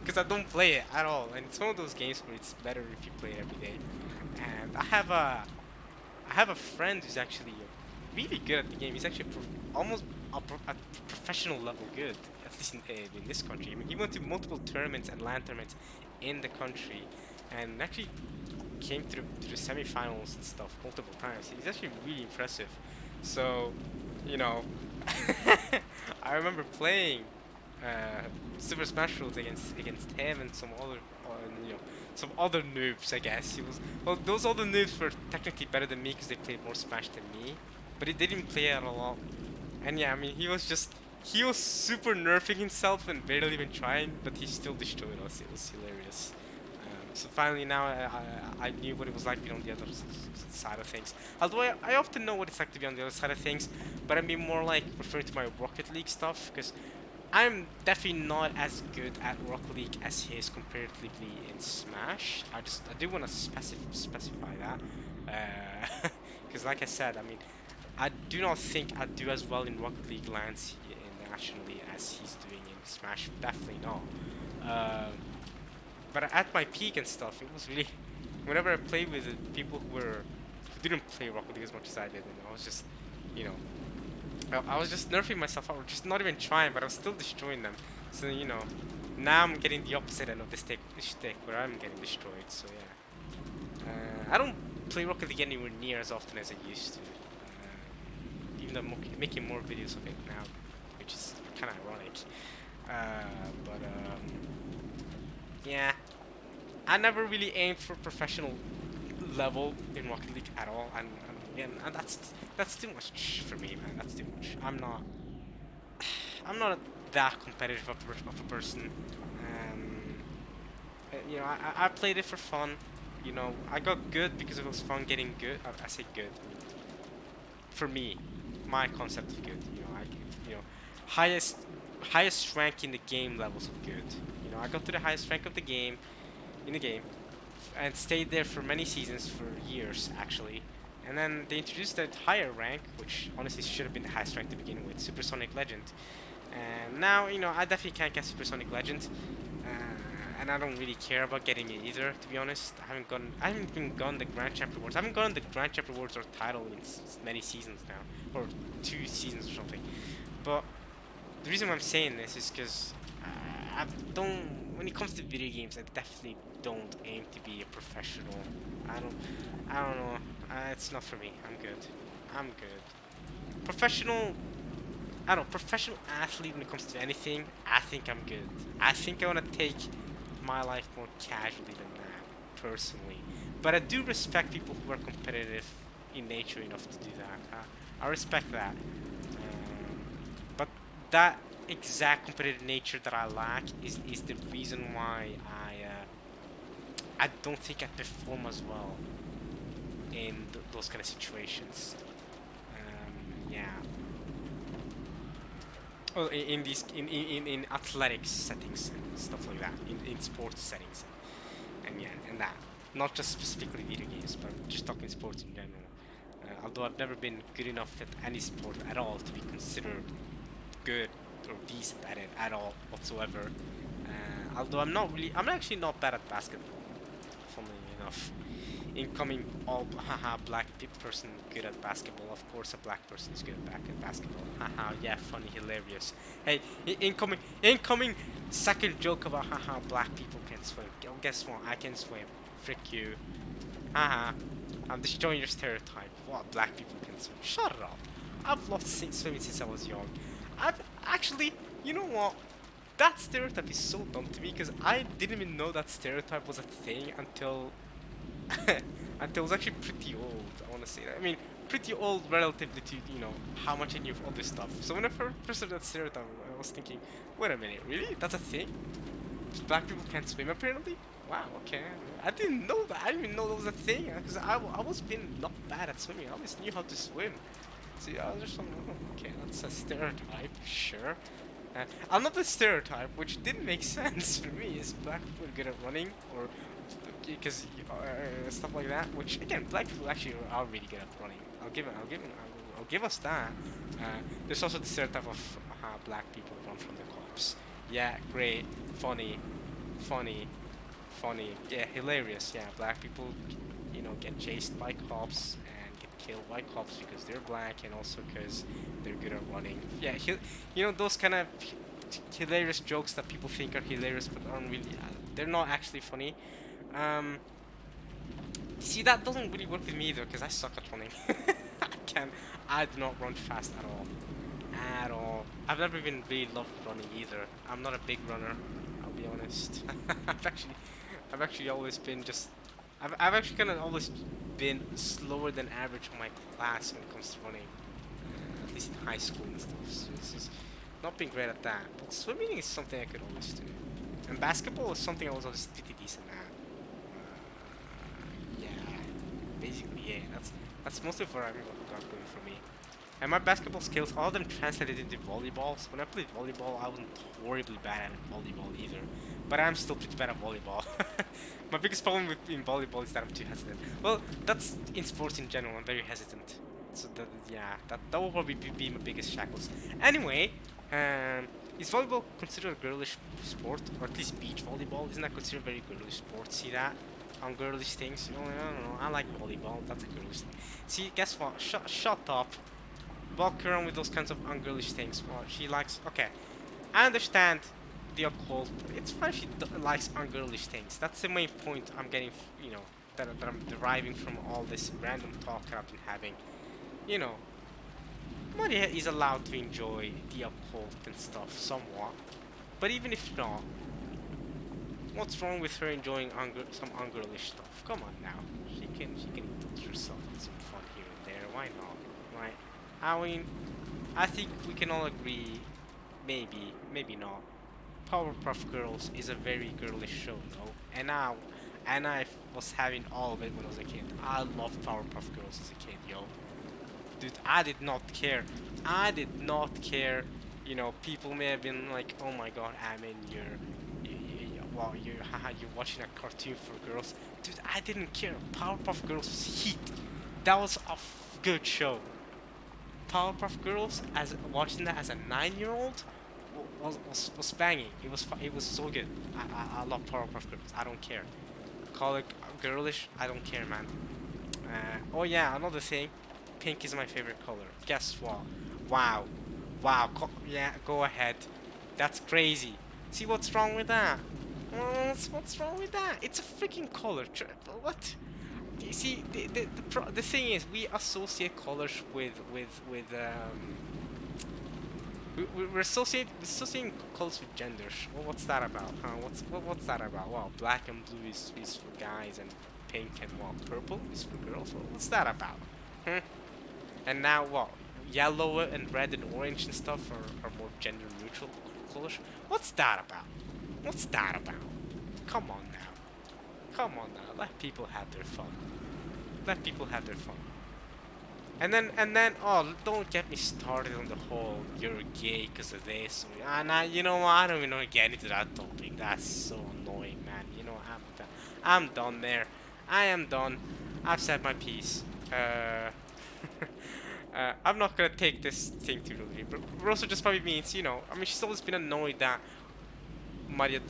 because I don't play it at all, and it's one of those games where it's better if you play it every day. And I have a friend who's actually really good at the game. He's actually almost at professional level good, at least in this country. I mean, he went to multiple tournaments and LAN tournaments in the country, and actually came to the semi-finals and stuff multiple times. He's actually really impressive. So, you know, I remember playing Super Smash Bros against him and some other, you know, some other noobs. I guess those other noobs were technically better than me because they played more Smash than me, but they didn't play it a lot. And yeah, I mean, he was super nerfing himself and barely even trying, but he still destroyed us. It was hilarious. So finally now I knew what it was like to be on the other side of things. Although I often know what it's like to be on the other side of things, but I mean more like referring to my Rocket League stuff, because I'm definitely not as good at Rocket League as he is comparatively in Smash. I do want to specify that, because like I said, I mean, I do not think I do as well in Rocket League lands nationally as he's doing in Smash. Definitely not. But at my peak and stuff, it was really, whenever I played with people who didn't play Rocket League as much as I did, and I was just, you know, I was just nerfing myself out, just not even trying, but I was still destroying them. So, you know, now I'm getting the opposite end of the stick where I'm getting destroyed. So yeah, I don't play Rocket League anywhere near as often as I used to. Even though I'm making more videos of it now, which is kind of ironic. Yeah, I never really aimed for professional level in Rocket League at all, and that's too much for me, man. That's too much. I'm not that competitive of a person. You know, I played it for fun. You know, I got good because it was fun getting good. I say good. For me, my concept of good. You know, highest rank in the game levels of good. You know, I got to the highest rank of the game, in the game, and stayed there for many seasons, for years actually. And then they introduced a higher rank, which honestly should have been the highest rank to begin with, Supersonic Legend. And now, I definitely can't get Supersonic Legend, and I don't really care about getting it either. To be honest, I haven't even gotten the Grand Champ rewards. I haven't gotten the Grand Champ rewards or title in many seasons now, or 2 seasons or something. But the reason why I'm saying this is because I don't. When it comes to video games, I definitely don't aim to be a professional. I don't know. It's not for me. I'm good. I'm good. Professional. I don't know. Professional athlete when it comes to anything. I think I'm good. I think I want to take my life more casually than that, personally. But I do respect people who are competitive in nature enough to do that. I respect that. But that exact competitive nature that I lack is the reason why I don't think I perform as well in those kind of situations. Yeah. Well, in these in athletics settings and stuff like that, in sports settings, and yeah, and that, not just specifically video games, but just talking sports in general. Although I've never been good enough at any sport at all to be considered good or decent at it at all whatsoever. Although I'm actually not bad at basketball, funnily enough. Incoming haha black person good at basketball. Of course, a black person is good at basketball. Haha, yeah, funny, hilarious. Hey, incoming second joke about haha black people can't swim. Oh, guess what? I can swim. Frick you. Haha, I'm destroying your stereotype. What, black people can swim? Shut it up. I've loved swimming since I was young. I've actually, you know what? That stereotype is so dumb to me because I didn't even know that stereotype was a thing until until I was actually pretty old. I want to say that. I mean, pretty old relatively to how much I knew of other stuff. So when I first heard that stereotype, I was thinking, wait a minute, really? That's a thing? Black people can't swim apparently? Wow, okay. I didn't know that. I didn't even know that was a thing because I was being not bad at swimming. I always knew how to swim. See, I was just like, oh, okay, that's a stereotype, sure. Another stereotype, which didn't make sense for me, is black people are good at running, or because stuff like that. Which again, black people actually are really good at running. I'll give us that. There's also the stereotype of black people run from the cops. Yeah, great, funny. Yeah, hilarious. Yeah, black people, get chased by cops and get killed by cops because they're black and also because they're good at running. Yeah, those kind of hilarious jokes that people think are hilarious but aren't really. They're not actually funny. See, that doesn't really work with me either because I suck at running. I do not run fast at all. At all. I've never even really loved running either. I'm not a big runner, I'll be honest. I've actually always been I've actually kind of always been slower than average in my class when it comes to running. At least in high school and stuff. So it's just not being great at that. But swimming is something I could always do. And basketball is something I was always pretty decent at. Yeah, basically, yeah. That's mostly what I'm doing for me. And my basketball skills, all of them translated into volleyball. So when I played volleyball, I wasn't horribly bad at volleyball either. But I'm still pretty bad at volleyball. My biggest problem in volleyball is that I'm too hesitant. Well, that's in sports in general. I'm very hesitant. So that will probably be my biggest shackles. Anyway, is volleyball considered a girlish sport, or at least beach volleyball? Isn't that considered a very girlish sport? See that? On girlish things, I don't know. I like volleyball. That's a girlish thing. See, guess what? Shut up. Walk around with those kinds of ungirlish things. Well, she likes. Okay, I understand the occult. It's fine. She likes ungirlish things. That's the main point I'm getting. That I'm deriving from all this random talk that I've been having. Maria is allowed to enjoy the occult and stuff somewhat, but even if not, what's wrong with her enjoying some ungirlish stuff? Come on now, she can indulge herself in some fun here and there. Why not? Right? I mean, I think we can all agree, maybe not. Powerpuff Girls is a very girlish show, though, and I was having all of it when I was a kid. I loved Powerpuff Girls as a kid, yo. Dude, I did not care. People may have been like, "Oh my God, Amin, wow, haha, you're watching a cartoon for girls. Dude, I didn't care. Powerpuff Girls was heat. That was a good show. Powerpuff Girls, as watching that as a 9-year-old, was banging. It was so good. I love Powerpuff Girls. I don't care. Call it girlish. I don't care, man. Oh yeah, another thing. Pink is my favorite color. Guess what? Wow, wow. Yeah, go ahead. That's crazy. See what's wrong with that? What's wrong with that? It's a freaking color. What? You see, the thing is, we associate colors we're associating colors with genders. Well, what's that about? Huh? What's that about? Well, black and blue is for guys, and pink and purple is for girls. Well, what's that about? Hmm? And now what? Yellow and red and orange and stuff are more gender neutral colors. What's that about? What's that about? Come on now. Come on now. Let people have their fun. Let people have their fun. And then, oh, don't get me started on the whole you're gay because of this. Nah, you know what? I don't even want to get into that topic. That's so annoying, man. You know, I'm done there. I am done. I've said my piece. I'm not gonna take this thing too really, but Rosa just probably means, you know, I mean, she's always been annoyed that Maria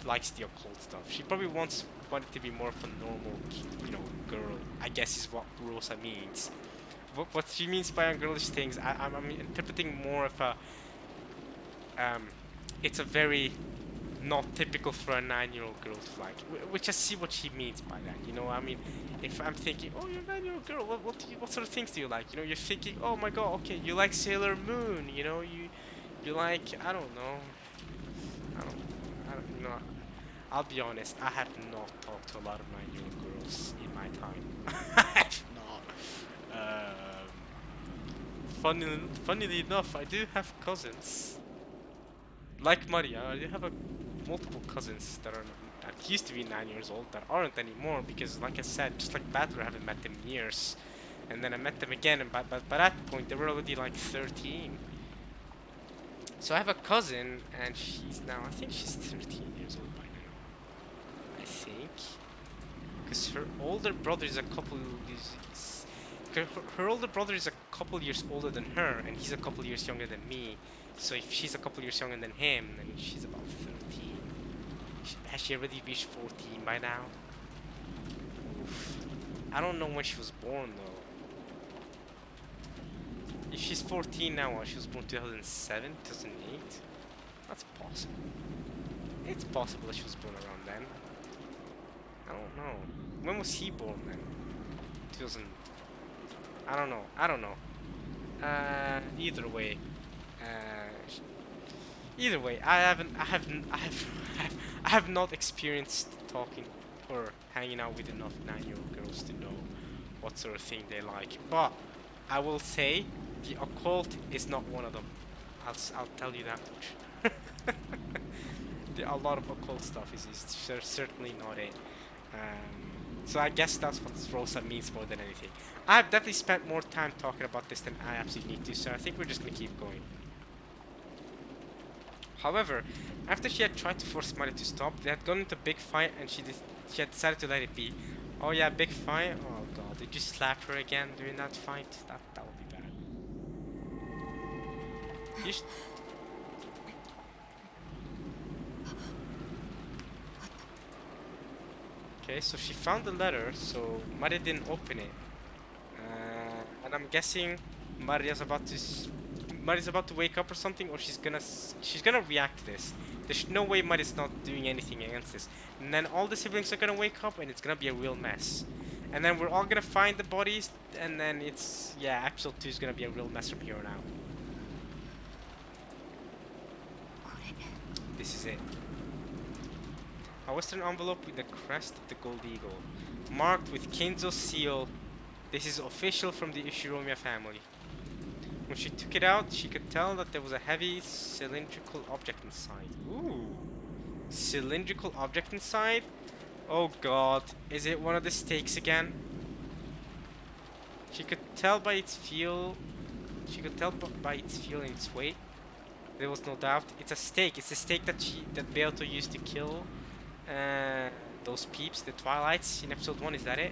likes the occult stuff. She probably wanted to be more of a normal, you know, girl. I guess is what Rosa means. What she means by girlish things, I'm interpreting more of a, it's a very not typical for a 9-year-old girl to like, which I see what she means by that, you know. I mean, if I'm thinking, oh, you're a 9-year-old girl, what sort of things do you like? You know, you're thinking, oh my god, okay, you like Sailor Moon, you know, you like, I don't know, you know, I'll be honest, I have not talked to a lot of 9-year-old girls in my time. I have not. Funnily enough, I do have cousins. Like Maria, I do have multiple cousins that used to be 9 years old that aren't anymore because, like I said, just like Battler, I haven't met them in years. And then I met them again, and by that point, they were already like 13. So I have a cousin, and she's now, I think she's 13 years old by now. I think. Because her older brother is a couple her older brother is a couple years older than her, and he's a couple years younger than me. So if she's a couple years younger than him, then she's about 13. Has she already reached 14 by now? Oof. I don't know when she was born though. If she's 14 now, she was born 2007, 2008? That's possible. It's possible that she was born around then. I don't know. When was he born then? 2000. I don't know. Either way. Either way, I have not experienced talking or hanging out with enough 9-year-old girls to know what sort of thing they like. But I will say the occult is not one of them. I'll tell you that much. A lot of occult stuff is certainly not it. So I guess that's what Rosa means more than anything. I've definitely spent more time talking about this than I absolutely need to, so I think we're just gonna keep going. However, after she had tried to force Maria to stop, they had gone into a big fight, and she had decided to let it be. Oh yeah, big fight? Oh god, did you slap her again during that fight? That would be bad. Okay, so she found the letter, so Maria didn't open it. And I'm guessing Maria's about to wake up or something, or she's gonna react to this. There's no way Maria's not doing anything against this. And then all the siblings are gonna wake up, and it's gonna be a real mess. And then we're all gonna find the bodies, and then it's, yeah, episode 2 is gonna be a real mess from here on out. This is it. A western envelope with the crest of the gold eagle, marked with Kenzo's seal. This is official from the Ishiromiya family. When she took it out, she could tell that there was a heavy cylindrical object inside. Ooh, cylindrical object inside? Oh god, is it one of the stakes again? She could tell by its feel. She could tell by its feel and its weight. There was no doubt. It's a steak. It's the steak that Beato used to kill those peeps, the Twilights, in episode 1. Is that it?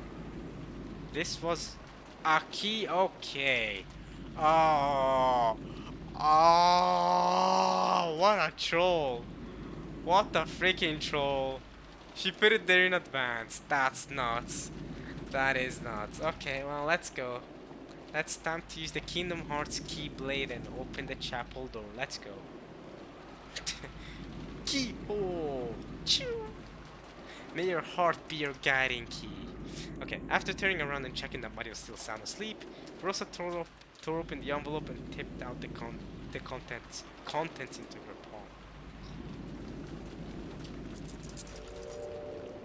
This was a key. Okay. Oh. Oh. What a troll. What a freaking troll. She put it there in advance. That's nuts. That is nuts. Okay, well, let's go. It's time to use the Kingdom Hearts Keyblade and open the chapel door. Let's go. Keyhole! Choo! May your heart be your guiding key. Okay, after turning around and checking that Mario was still sound asleep, Rosa tore open the envelope and tipped out the contents into her palm.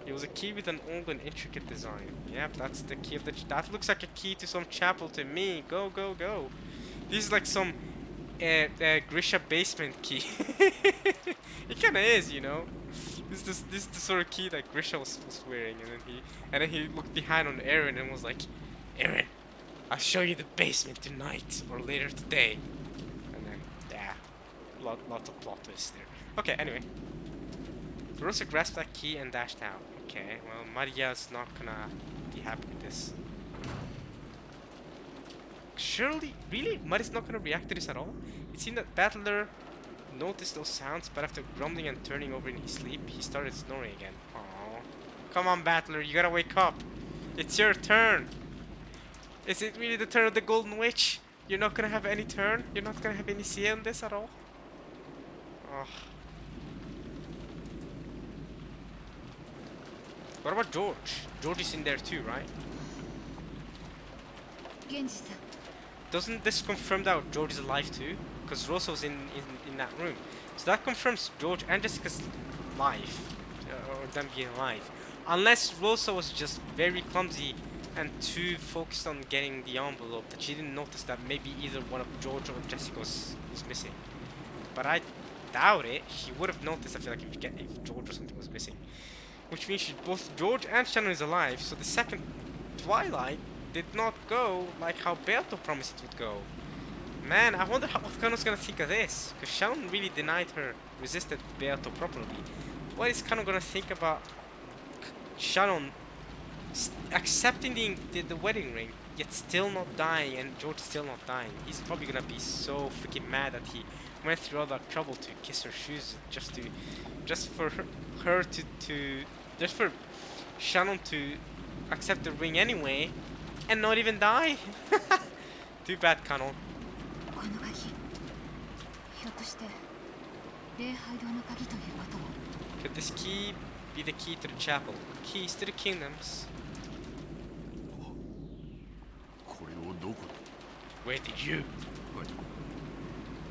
It was a key with an old and intricate design. Yep, that's the key of that looks like a key to some chapel to me. Go, go, go. This is like some Grisha basement key. It kinda is, you know. This is the sort of key that Grisha was wearing, and then he looked behind on Aaron and was like, Aaron, I'll show you the basement tonight or later today. And then yeah, lots of plot twists there. Okay, anyway. Rosa grasped that key and dashed out. Okay, well, Maria's not gonna be happy with this. Surely, really? Maria's not gonna react to this at all? It seemed that Battler noticed those sounds, but after grumbling and turning over in his sleep, he started snoring again. Aww. Come on, Battler, you gotta wake up. It's your turn. Is it really the turn of the Golden Witch? You're not gonna have any turn? You're not gonna have any say in this at all? Oh. What about George? George is in there too, right? Genji-san. Doesn't this confirm that George is alive too? Because Rosa was in that room. So that confirms George and Jessica's life. Or them being alive. Unless Rosa was just very clumsy and too focused on getting the envelope that she didn't notice that maybe either one of George or Jessica was missing. But I doubt it. She would have noticed, I feel like, if George or something was missing. Which means both George and Shannon is alive, so the second Twilight did not go like how Berto promised it would go. Man, I wonder what Kano's gonna think of this, because Shannon really denied her, resisted Berto properly. What is Kano gonna think about Shannon accepting the wedding ring, yet still not dying, and George still not dying? He's probably gonna be so freaking mad that he went through all that trouble to kiss her shoes just for Shannon to accept the ring anyway and not even die. Too bad, Kano. この鍵ひょっとして礼拝堂の鍵ということも Could this key be the key to the chapel? Keys to the kingdoms. これをどこ Where did you? ではい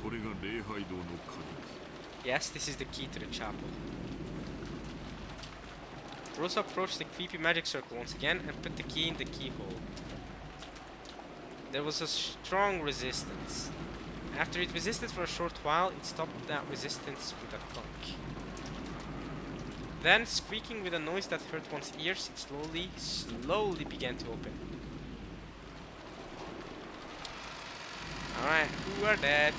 これが礼拝堂の鍵です Yes, this is the key to the chapel. Rosa approached the creepy magic circle once again and put the key in the keyhole. There was a strong resistance. After it resisted for a short while, it stopped that resistance with a thunk. Then, squeaking with a noise that hurt one's ears, it slowly began to open. Alright, who are that?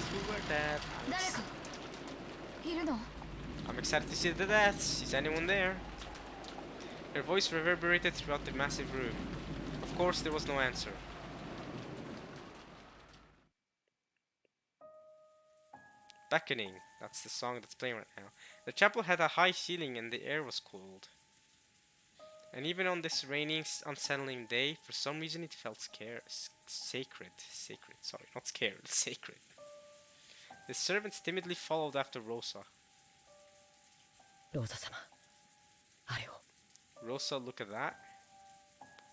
I'm excited to see the deaths. Is anyone there? Her voice reverberated throughout the massive room. Of course, there was no answer. Beckoning. That's the song that's playing right now. The chapel had a high ceiling and the air was cold. And even on this rainy, unsettling day, for some reason it felt sacred. Sorry, not scared, sacred. The servants timidly followed after Rosa. Rosa-sama, あれを Rosa, look at that.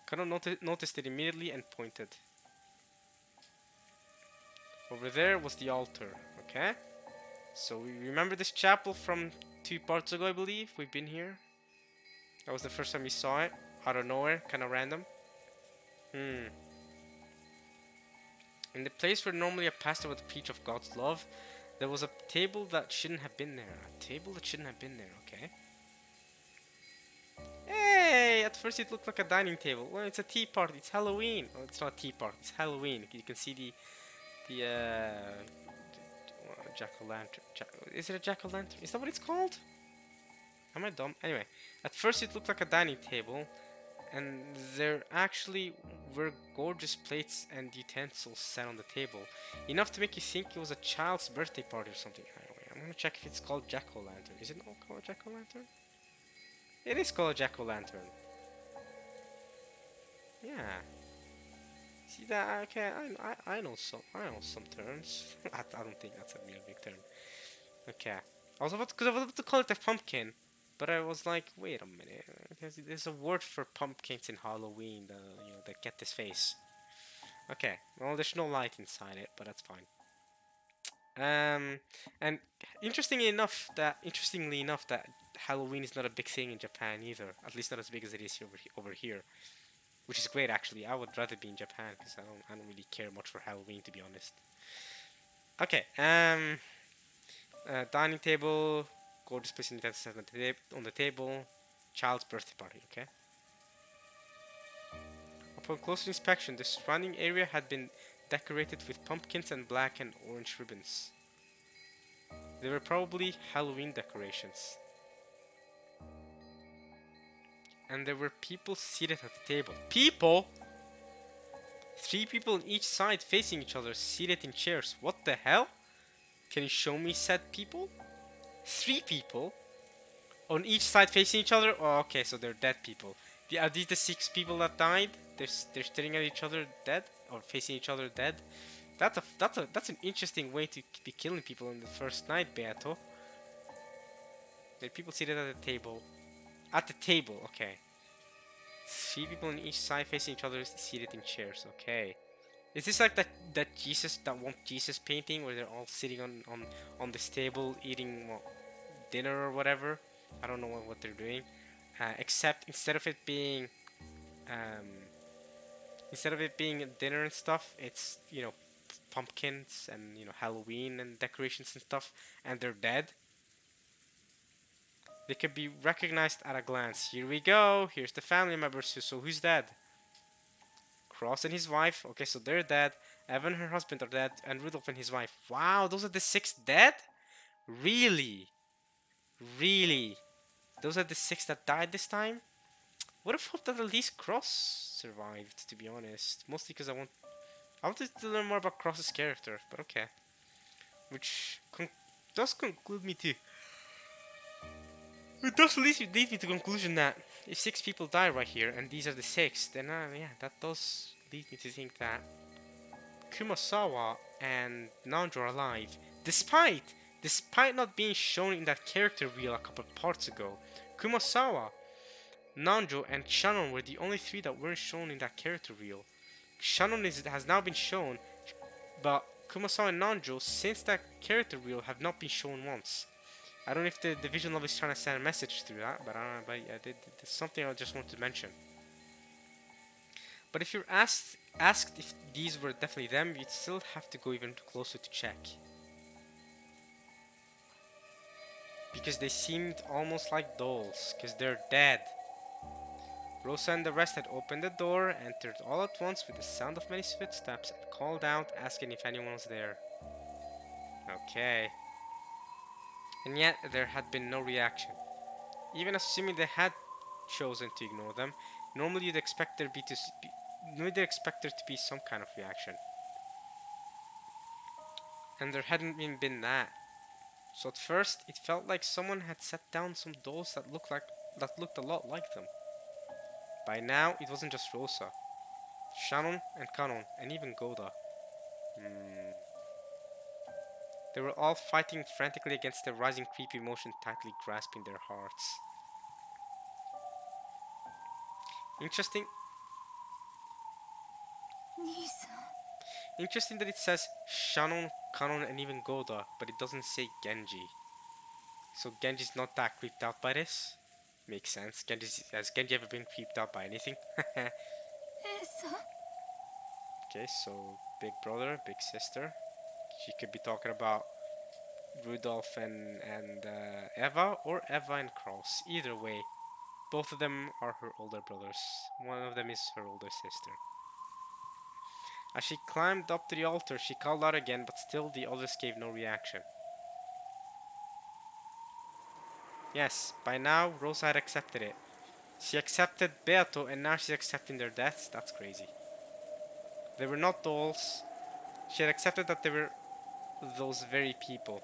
Kano noticed it immediately and pointed. Over there was the altar, okay? So we remember this chapel from 2 parts ago, I believe. We've been here. That was the first time we saw it. Out of nowhere, kind of random. In the place where normally a pastor would preach of God's love, there was a table that shouldn't have been there. A table that shouldn't have been there, okay? Hey! At first it looked like a dining table. Well, it's a tea party. It's Halloween. Oh, it's not a tea party. It's Halloween. You can see the Jack-o'-lantern. Is it a jack-o'-lantern? Is that what it's called? Am I dumb? Anyway, at first it looked like a dining table, and there actually were gorgeous plates and utensils set on the table, enough to make you think it was a child's birthday party or something. Anyway, I'm gonna check if it's called jack-o'-lantern. Is it not called jack-o'-lantern? It is called jack-o'-lantern. Yeah. See that? Okay, I know some terms. I don't think that's a real big term. Okay. I was about to call it a pumpkin, but I was like, wait a minute. There's a word for pumpkins in Halloween, that get this face. Okay. Well, there's no light inside it, but that's fine. And interestingly enough, that Halloween is not a big thing in Japan either. At least not as big as it is over here. Which is great, actually. I would rather be in Japan because I don't really care much for Halloween, to be honest. Okay. Dining table, gorgeous place in on the table, child's birthday party. Okay. Upon closer inspection, the surrounding area had been decorated with pumpkins and black and orange ribbons. They were probably Halloween decorations. And there were people seated at the table. People? 3 people on each side facing each other, seated in chairs. What the hell? Can you show me said people? 3 people? On each side facing each other? Oh, okay, so they're dead people. Are these the 6 people that died? They're staring at each other dead? Or facing each other dead? That's an interesting way to be killing people on the first night, Beato. There are people seated at the table. At the table, okay. 3 people on each side facing each other seated in chairs, okay. Is this like that one Jesus painting where they're all sitting on this table eating dinner or whatever? I don't know what they're doing. Except instead of it being dinner and stuff, it's pumpkins and Halloween and decorations and stuff, and they're dead. They could be recognized at a glance. Here we go. Here's the family members. So who's dead? Cross and his wife. Okay, so they're dead. Evan and her husband are dead. And Rudolph and his wife. Wow, those are the 6 dead? Really? Really? Those are the 6 that died this time? Would have hoped that at least Cross survived, to be honest. Mostly because I wanted to learn more about Cross's character, but okay. Which does conclude me to... It does lead me to the conclusion that if 6 people die right here, and these are the 6, then yeah, that does lead me to think that Kumasawa and Nanjo are alive, despite not being shown in that character reel a couple of parts ago. Kumasawa, Nanjo, and Shannon were the only 3 that weren't shown in that character reel. Shannon has now been shown, but Kumasawa and Nanjo, since that character reel, have not been shown once. I don't know if the division level is trying to send a message through that, but it's something I just want to mention. But if you're asked if these were definitely them, you'd still have to go even closer to check. Because they seemed almost like dolls, because they're dead. Rosa and the rest had opened the door, entered all at once with the sound of many footsteps, and called out, asking if anyone was there. Okay. And yet, there had been no reaction. Even assuming they had chosen to ignore them, normally you'd expect there to be some kind of reaction. And there hadn't even been that. So at first, it felt like someone had set down some dolls that looked a lot like them. By now, it wasn't just Rosa, Shannon and Kanon, and even Goda. They were all fighting frantically against the rising creepy emotion tightly grasping their hearts. Interesting that it says Shannon, Kanon, and even Goda, but it doesn't say Genji. So Genji's not that creeped out by this? Makes sense. Has Genji ever been creeped out by anything? Okay, so big brother, big sister. She could be talking about Rudolph and Eva, or Eva and Cross. Either way, both of them are her older brothers. One of them is her older sister. As she climbed up to the altar, she called out again, but still the others gave no reaction. Yes, by now Rosa had accepted it. She accepted Beato and now she's accepting their deaths. That's crazy. They were not dolls. She had accepted that they were those very people.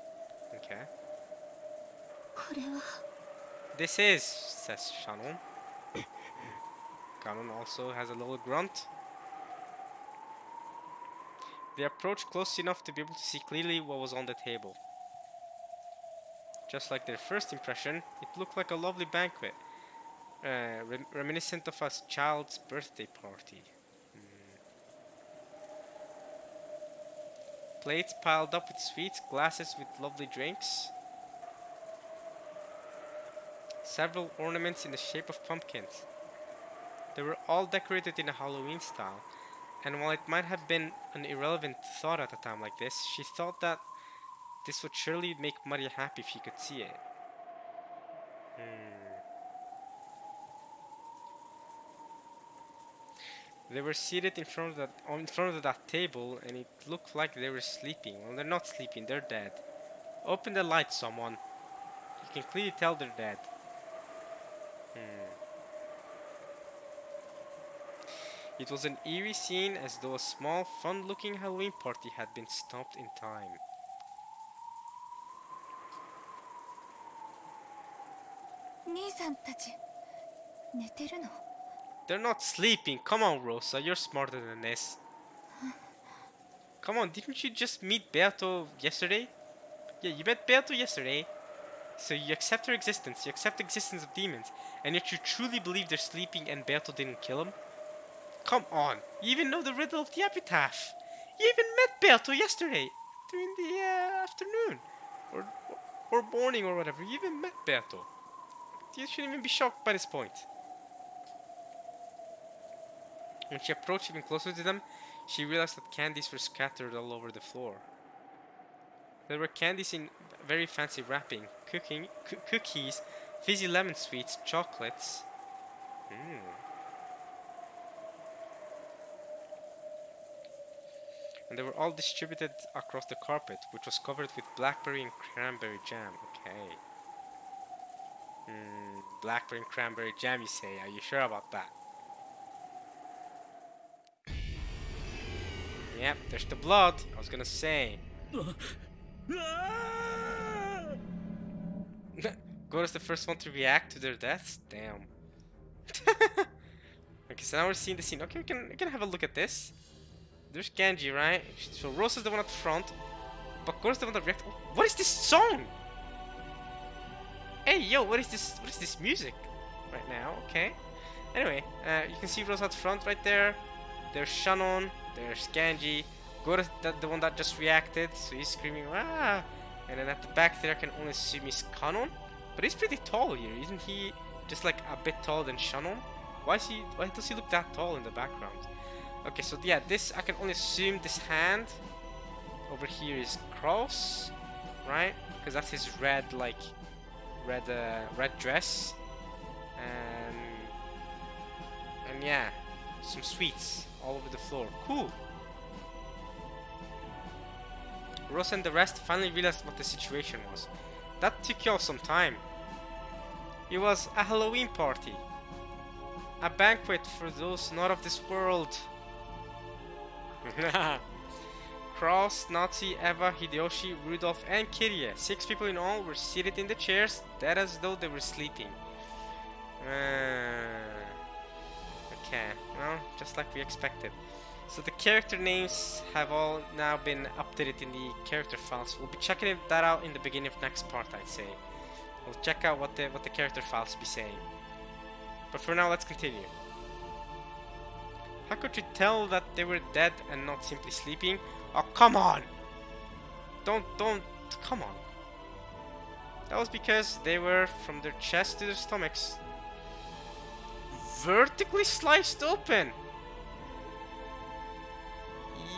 Okay. これは This is, says Shannon. Ganon also has a little grunt. They approached close enough to be able to see clearly what was on the table. Just like their first impression, it looked like a lovely banquet, reminiscent of a child's birthday party. Plates piled up with sweets, glasses with lovely drinks. Several ornaments in the shape of pumpkins. They were all decorated in a Halloween style, and while it might have been an irrelevant thought at a time like this, she thought that this would surely make Maria happy if she could see it. They were seated in front of that table, and it looked like they were sleeping. Well, they're not sleeping; they're dead. Open the light, someone. You can clearly tell they're dead. It was an eerie scene, as though a small, fun-looking Halloween party had been stopped in time. 兄さんたち寝てるの？ They're not sleeping. Come on, Rosa. You're smarter than this. Come on, didn't you just meet Beato yesterday? Yeah, you met Beato yesterday. So you accept her existence. You accept the existence of demons. And yet you truly believe they're sleeping and Beato didn't kill him? Come on. You even know the riddle of the epitaph. You even met Beato yesterday. During the afternoon. Or morning or whatever. You even met Beato. You shouldn't even be shocked by this point. When she approached even closer to them, she realized that candies were scattered all over the floor. There were candies in very fancy wrapping, cookies, fizzy lemon sweets, chocolates. And they were all distributed across the carpet, which was covered with blackberry and cranberry jam. Okay. Blackberry and cranberry jam, you say? Are you sure about that? Yep, there's the blood. I was gonna say. Gora's the first one to react to their deaths? Damn. Okay, so now we're seeing the scene. Okay, we can have a look at this. There's Genji, right? So Rosa's the one at the front. But Gora's the one that reacts. What is this song? Hey, yo, what is this music right now? Okay. Anyway, you can see Rosa at the front right there. There's Shannon. There's Genji. Gora's the one that just reacted, so he's screaming, ah! And then at the back there, I can only assume he's Kanon. But he's pretty tall here, isn't he? Just like a bit taller than Shannon? Why does he look that tall in the background? Okay, so yeah, this, I can only assume this hand over here is Cross, right? Because that's his red dress. And yeah, some sweets all over the floor. Cool. Rosa and the rest finally realized what the situation was. That took y'all some time. It was a Halloween party. A banquet for those not of this world. Cross, Nazi, Eva, Hideyoshi, Rudolph, and Kirie. 6 people in all were seated in the chairs, dead as though they were sleeping. Okay, well, just like we expected. So the character names have all now been updated in the character files. We'll be checking that out in the beginning of next part, I'd say. We'll check out what the character files be saying. But for now, let's continue. How could you tell that they were dead and not simply sleeping? Oh, come on! Don't, come on. That was because they were, from their chest to their stomachs, vertically sliced open.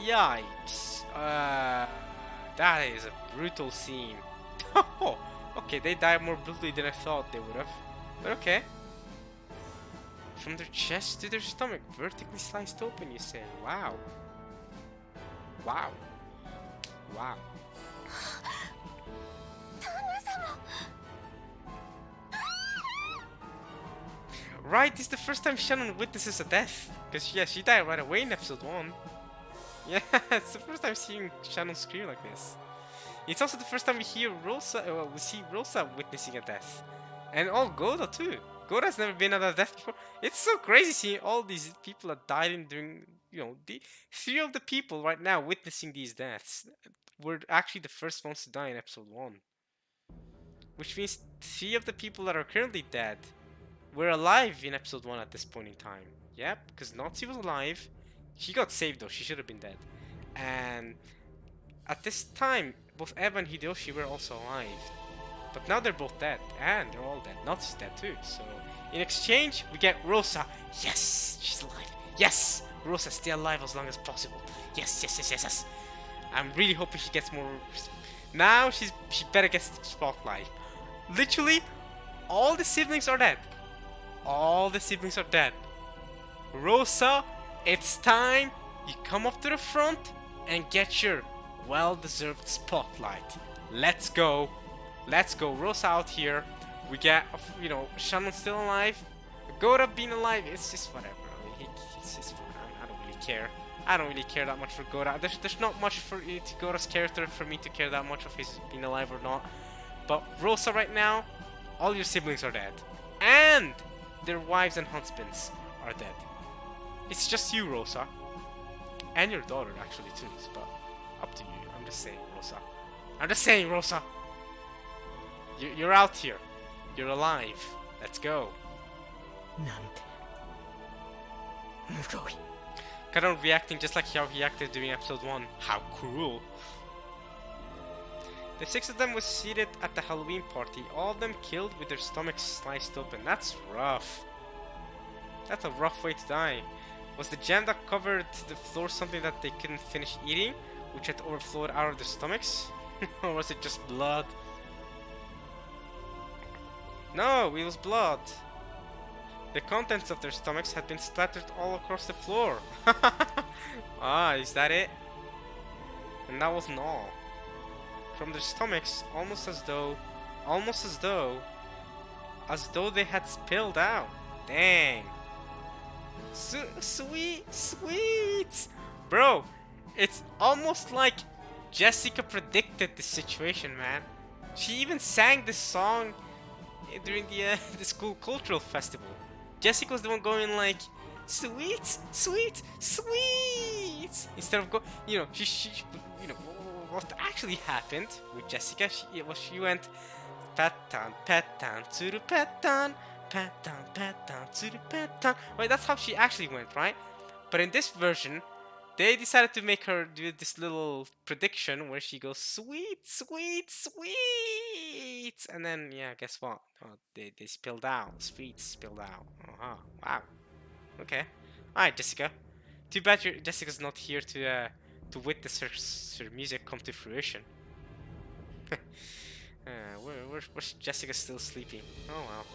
Yikes. That is a brutal scene. Oh, okay, they died more brutally than I thought they would have. But okay. From their chest to their stomach, vertically sliced open, you say? Wow. Wow. Wow. Right, this is the first time Shannon witnesses a death. Because, yeah, she died right away in episode 1. Yeah, it's the first time seeing Shannon scream like this. It's also the first time we hear Rosa, we see Rosa witnessing a death. And all Goda too. Goda's never been at a death before. It's so crazy seeing all these people that died in during, you know, the 3 of the people right now witnessing these deaths were actually the first ones to die in episode 1. Which means 3 of the people that are currently dead were alive in episode 1 at this point in time. Yep, because Nazi was alive. She got saved though, she should have been dead. And at this time, both Eva and Hideyoshi were also alive. But now they're both dead, and they're all dead. Nazi's dead too, so... In exchange, we get Rosa. Yes, she's alive. Yes, Rosa, stay alive as long as possible. Yes, yes, yes, yes, yes. I'm really hoping she gets more... Now, she better get the spotlight. Literally, all the siblings are dead. All the siblings are dead. Rosa, it's time you come up to the front and get your well-deserved spotlight. Let's go. Let's go. Rosa out here. We get, you know, Shannon still alive. Goda being alive, it's just whatever. I mean, it's just fine. I don't really care. I don't really care that much for Goda. There's not much for Goda's character for me to care that much of his being alive or not. But Rosa right now, all your siblings are dead. And their wives and husbands are dead. It's just you, Rosa. And your daughter, actually, too. But up to you. I'm just saying, Rosa. I'm just saying, Rosa. You're out here. You're alive. Let's go. Kind of reacting just like how he acted during episode 1. How cruel. The 6 of them was seated at the Halloween party, all of them killed with their stomachs sliced open. That's rough. That's a rough way to die. Was the jam that covered the floor something that they couldn't finish eating, which had overflowed out of their stomachs? Or was it just blood? No, it was blood. The contents of their stomachs had been splattered all across the floor. Ah, is that it? And that wasn't all. From their stomachs, almost as though they had spilled out. Dang. Sweet. Bro, it's almost like Jessica predicted the situation, man. She even sang this song during the school cultural festival. Jessica was the one going like, sweet, instead of you know, she you know, what actually happened with Jessica, she went, patan, to the patan, to the patan. Right, that's how she actually went, right? But in this version, they decided to make her do this little prediction where she goes, sweet, and then, yeah, guess what? Oh, they spilled out. Sweet spilled out. Wow. Okay. Alright, Jessica. Too bad Jessica's not here to witness her music come to fruition. Where's Jessica still sleeping? Oh well.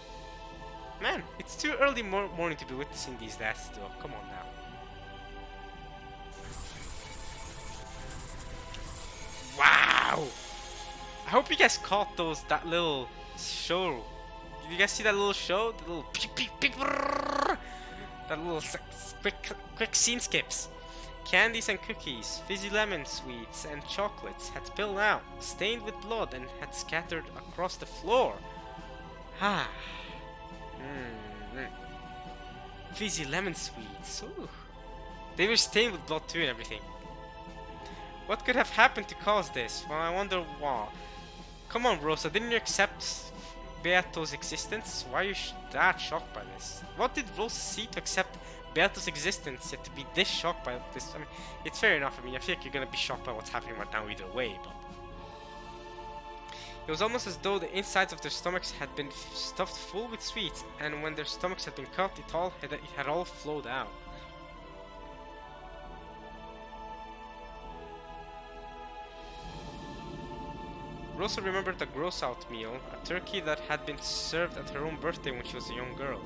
Man, it's too early morning to be witnessing these deaths though. Come on now. Wow! I hope you guys caught that little show. Did you guys see that little show? The little that little quick scene skips. Candies and cookies, fizzy lemon sweets and chocolates had spilled out, stained with blood, and had scattered across the floor. Fizzy lemon sweets. Ooh. They were stained with blood too and everything. What could have happened to cause this? Well, I wonder what. Come on, Rosa, didn't you accept Beato's existence? Why are you that shocked by this? What did Rosa see to accept Beato's existence yet to be this shocked by this? I mean, it's fair enough. I mean, I feel like you're gonna be shocked by what's happening right now either way, but... It was almost as though the insides of their stomachs had been stuffed full with sweets, and when their stomachs had been cut, it had all flowed out. Rosa remembered a gross-out meal, a turkey that had been served at her own birthday when she was a young girl.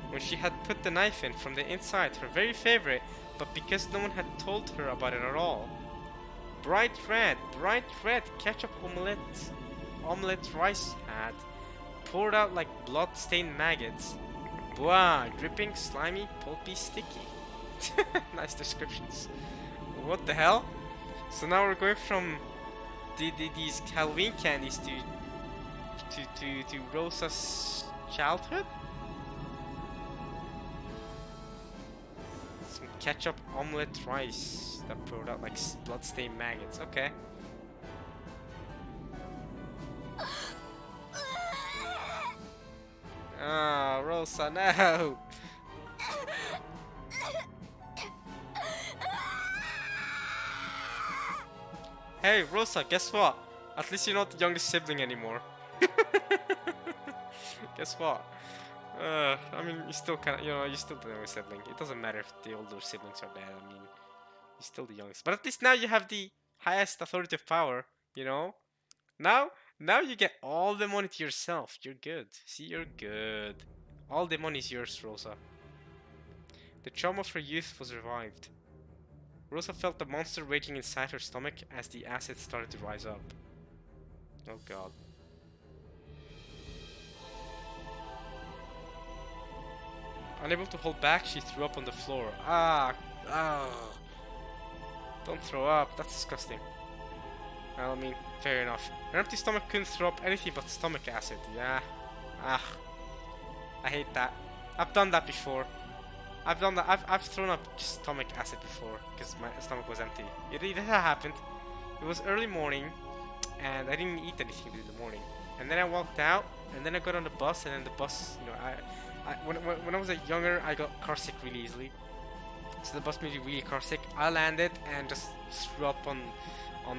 When she had put the knife in from the inside, her very favorite, but because no one had told her about it at all. Bright red ketchup omelette. omelette rice had, poured out like blood-stained maggots. Blah, dripping, slimy, pulpy, sticky. Nice descriptions. What the hell? So now we're going from these Halloween candies to Rosa's childhood? Some ketchup omelette rice that poured out like blood-stained maggots. Okay. Ah, Rosa, no! Hey, Rosa, guess what? At least you're not the youngest sibling anymore. Guess what? I mean, you still kind of, you're still the youngest sibling. It doesn't matter if the older siblings are bad. I mean, you're still the youngest. But at least now you have the highest authoritative power, you know? Now you get all the money to yourself. You're good. See, you're good. All the money is yours, Rosa. The charm of her youth was revived. Rosa felt the monster raging inside her stomach as the acid started to rise up. Oh god. Unable to hold back, she threw up on the floor. Don't throw up, that's disgusting. Well, I mean, fair enough. Her empty stomach couldn't throw up anything but stomach acid. Yeah. I hate that. I've done that before. I've done that. I've thrown up just stomach acid before because my stomach was empty. It happened. It was early morning, and I didn't eat anything in the morning. And then I walked out, and then I got on the bus, and then the bus, when I was younger, I got car sick really easily. So the bus made me really car sick. I landed and just threw up on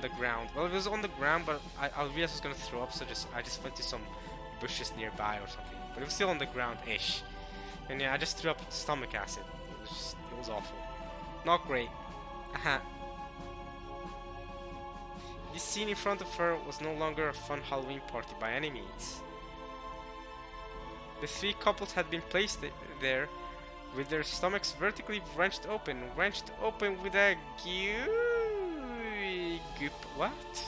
the ground. Well, it was on the ground, but I realized I was gonna throw up, so I just went to some bushes nearby or something. But it was still on the ground-ish. And yeah, I just threw up stomach acid. It was awful. Not great. This scene in front of her was no longer a fun Halloween party by any means. The three couples had been placed there with their stomachs vertically wrenched open with a what?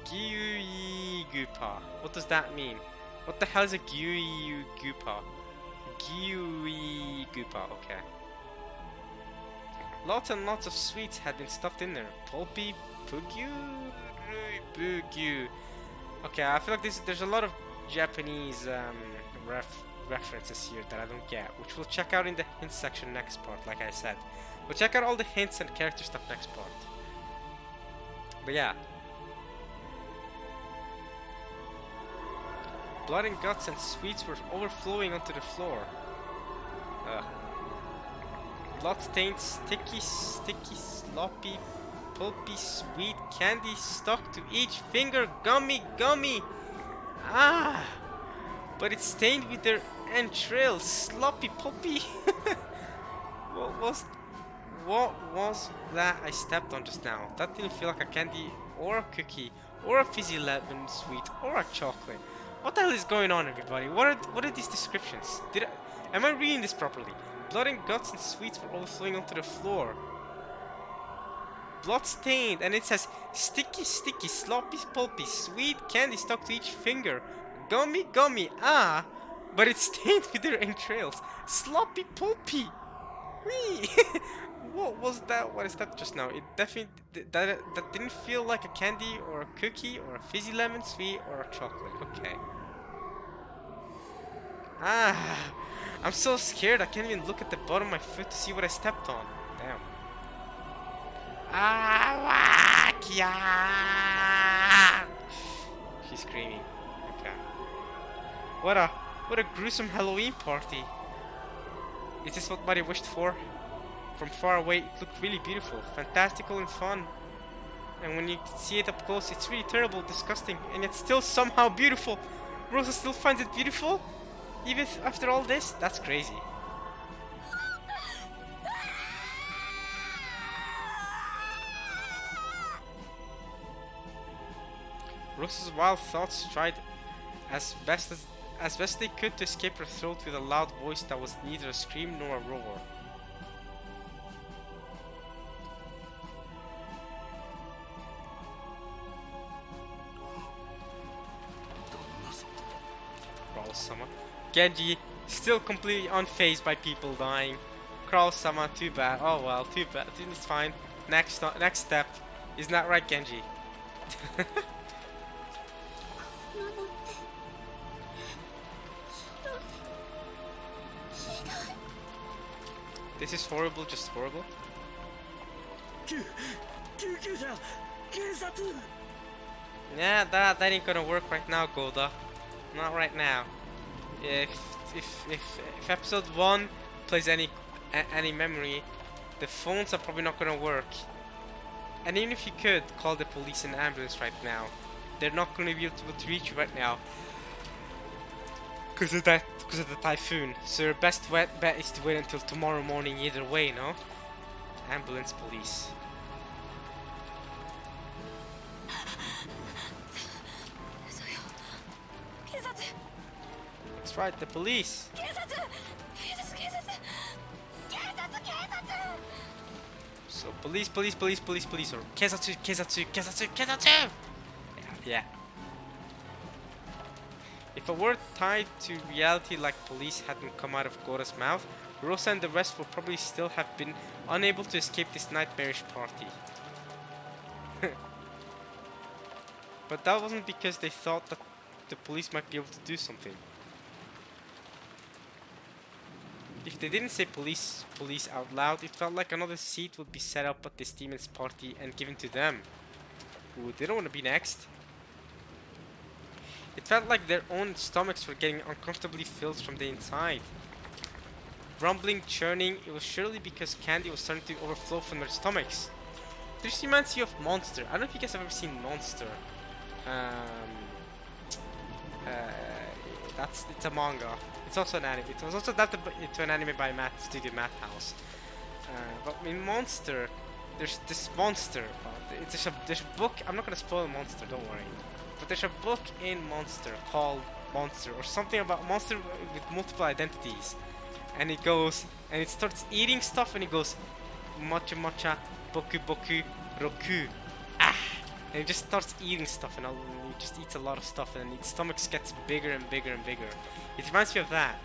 Gyuigupa. What does that mean? What the hell is a gyuigupa? Gyuigupa, okay. Lots and lots of sweets had been stuffed in there. Pulpy, bugu. Okay, I feel like there's a lot of Japanese references here that I don't get, which we'll check out in the hints section next part, like I said. We'll check out all the hints and character stuff next part. But yeah. Blood and guts and sweets were overflowing onto the floor. Blood-stained, sticky, sloppy, pulpy, sweet candy stuck to each finger. Gummy! But it's stained with their entrails. Sloppy, pulpy. What was that I stepped on just now? That didn't feel like a candy or a cookie or a fizzy lemon sweet or a chocolate. What the hell is going on, everybody? What are these descriptions? Am I reading this properly? Blood and guts and sweets were overflowing onto the floor. Blood stained, and it says sticky, sloppy, pulpy, sweet candy stuck to each finger. Gummy, but it's stained with their entrails. Sloppy, pulpy. Wee. What was that? What I stepped just now? It definitely that didn't feel like a candy or a cookie or a fizzy lemon sweet or a chocolate. Okay. I'm so scared I can't even look at the bottom of my foot to see what I stepped on. Damn. She's screaming. Okay. What a gruesome Halloween party. Is this what Mario wished for? From far away, it looked really beautiful, fantastical and fun. And when you see it up close, it's really terrible, disgusting, and yet still somehow beautiful. Rosa still finds it beautiful? Even after all this? That's crazy. Rosa's wild thoughts tried as best they could to escape her throat with a loud voice that was neither a scream nor a roar. Cross-sama. Genji still completely unfazed by people dying. Cross-sama, too bad. Oh well, too bad. It's fine. Next step. Isn't that right, Genji? This is horrible, just horrible. 救急車警察 Yeah, that ain't gonna work right now, Golda. Not right now. If episode 1 plays any memory, the phones are probably not gonna work. And even if you could call the police and ambulance right now, they're not gonna be able to reach you right now because of the typhoon. So your best bet is to wait until tomorrow morning either way, no? Ambulance, police. That's right, the police. So police, or keizatsu. Yeah. If a word tied to reality like police hadn't come out of Gora's mouth, Rosa and the rest would probably still have been unable to escape this nightmarish party. But that wasn't because they thought that the police might be able to do something. If they didn't say police out loud, it felt like another seat would be set up at this demon's party and given to them. Ooh, they don't want to be next. It felt like their own stomachs were getting uncomfortably filled from the inside. Rumbling, churning, it was surely because candy was starting to overflow from their stomachs. This reminds you of Monster. I don't know if you guys have ever seen Monster. It's a manga. It's also an anime. It was also adapted into an anime by Studio Madhouse. But in Monster, there's this monster. There's a book. I'm not gonna spoil Monster. Don't worry. But there's a book in Monster called Monster, or something about Monster with multiple identities. And it goes, and it starts eating stuff, and it goes, matcha matcha, boku boku, roku, ah! And it just starts eating stuff, and it just eats a lot of stuff, and its stomach gets bigger and bigger and bigger. It reminds me of that.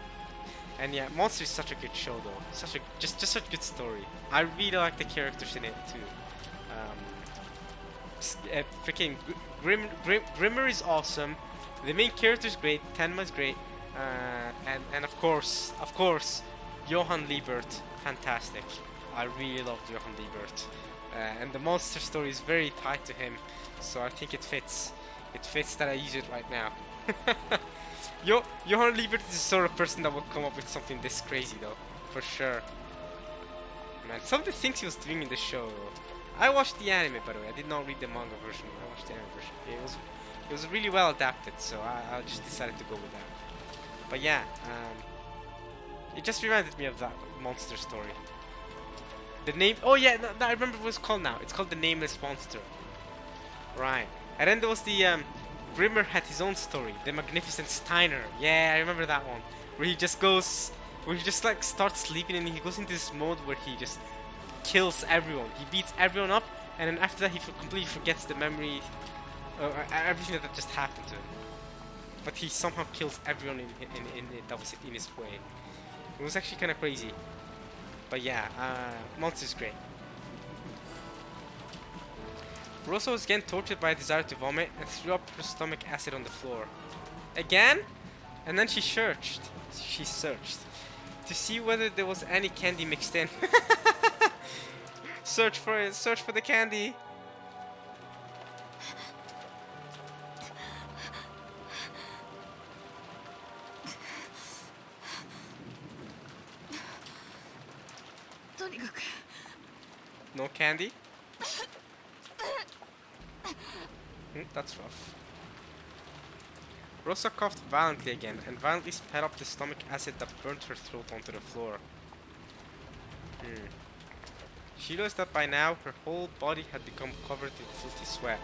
And yeah, Monster is such a good show, though. Such a such a good story. I really like the characters in it too. Freaking Grimmer is awesome. The main character is great. Tenma is great. And of course, Johann Liebert, fantastic. I really loved Johann Liebert. And the monster story is very tied to him, so I think it fits. It fits that I use it right now. Johann Liebert is the sort of person that would come up with something this crazy, though, for sure. Man, some of the things he was doing in the show. I watched the anime, by the way. I did not read the manga version. I watched the anime version. It was really well adapted, so I just decided to go with that. But yeah, it just reminded me of that monster story. The name, oh yeah, no, I remember what it's called now. It's called The Nameless Monster. Right. And then there was the, Grimmer had his own story, The Magnificent Steiner. Yeah, I remember that one. Where he just like starts sleeping and he goes into this mode where he just kills everyone. He beats everyone up, and then after that he completely forgets the memory, everything that just happened to him. But he somehow kills everyone that was in his way. It was actually kind of crazy. But yeah, Monster's great. Rosa was again tortured by a desire to vomit and threw up her stomach acid on the floor. Again? And then she searched to see whether there was any candy mixed in. Search for it, search for the candy. No candy? That's rough. Rosa coughed violently again and violently spat up the stomach acid that burnt her throat onto the floor. She realized that by now her whole body had become covered in filthy sweat.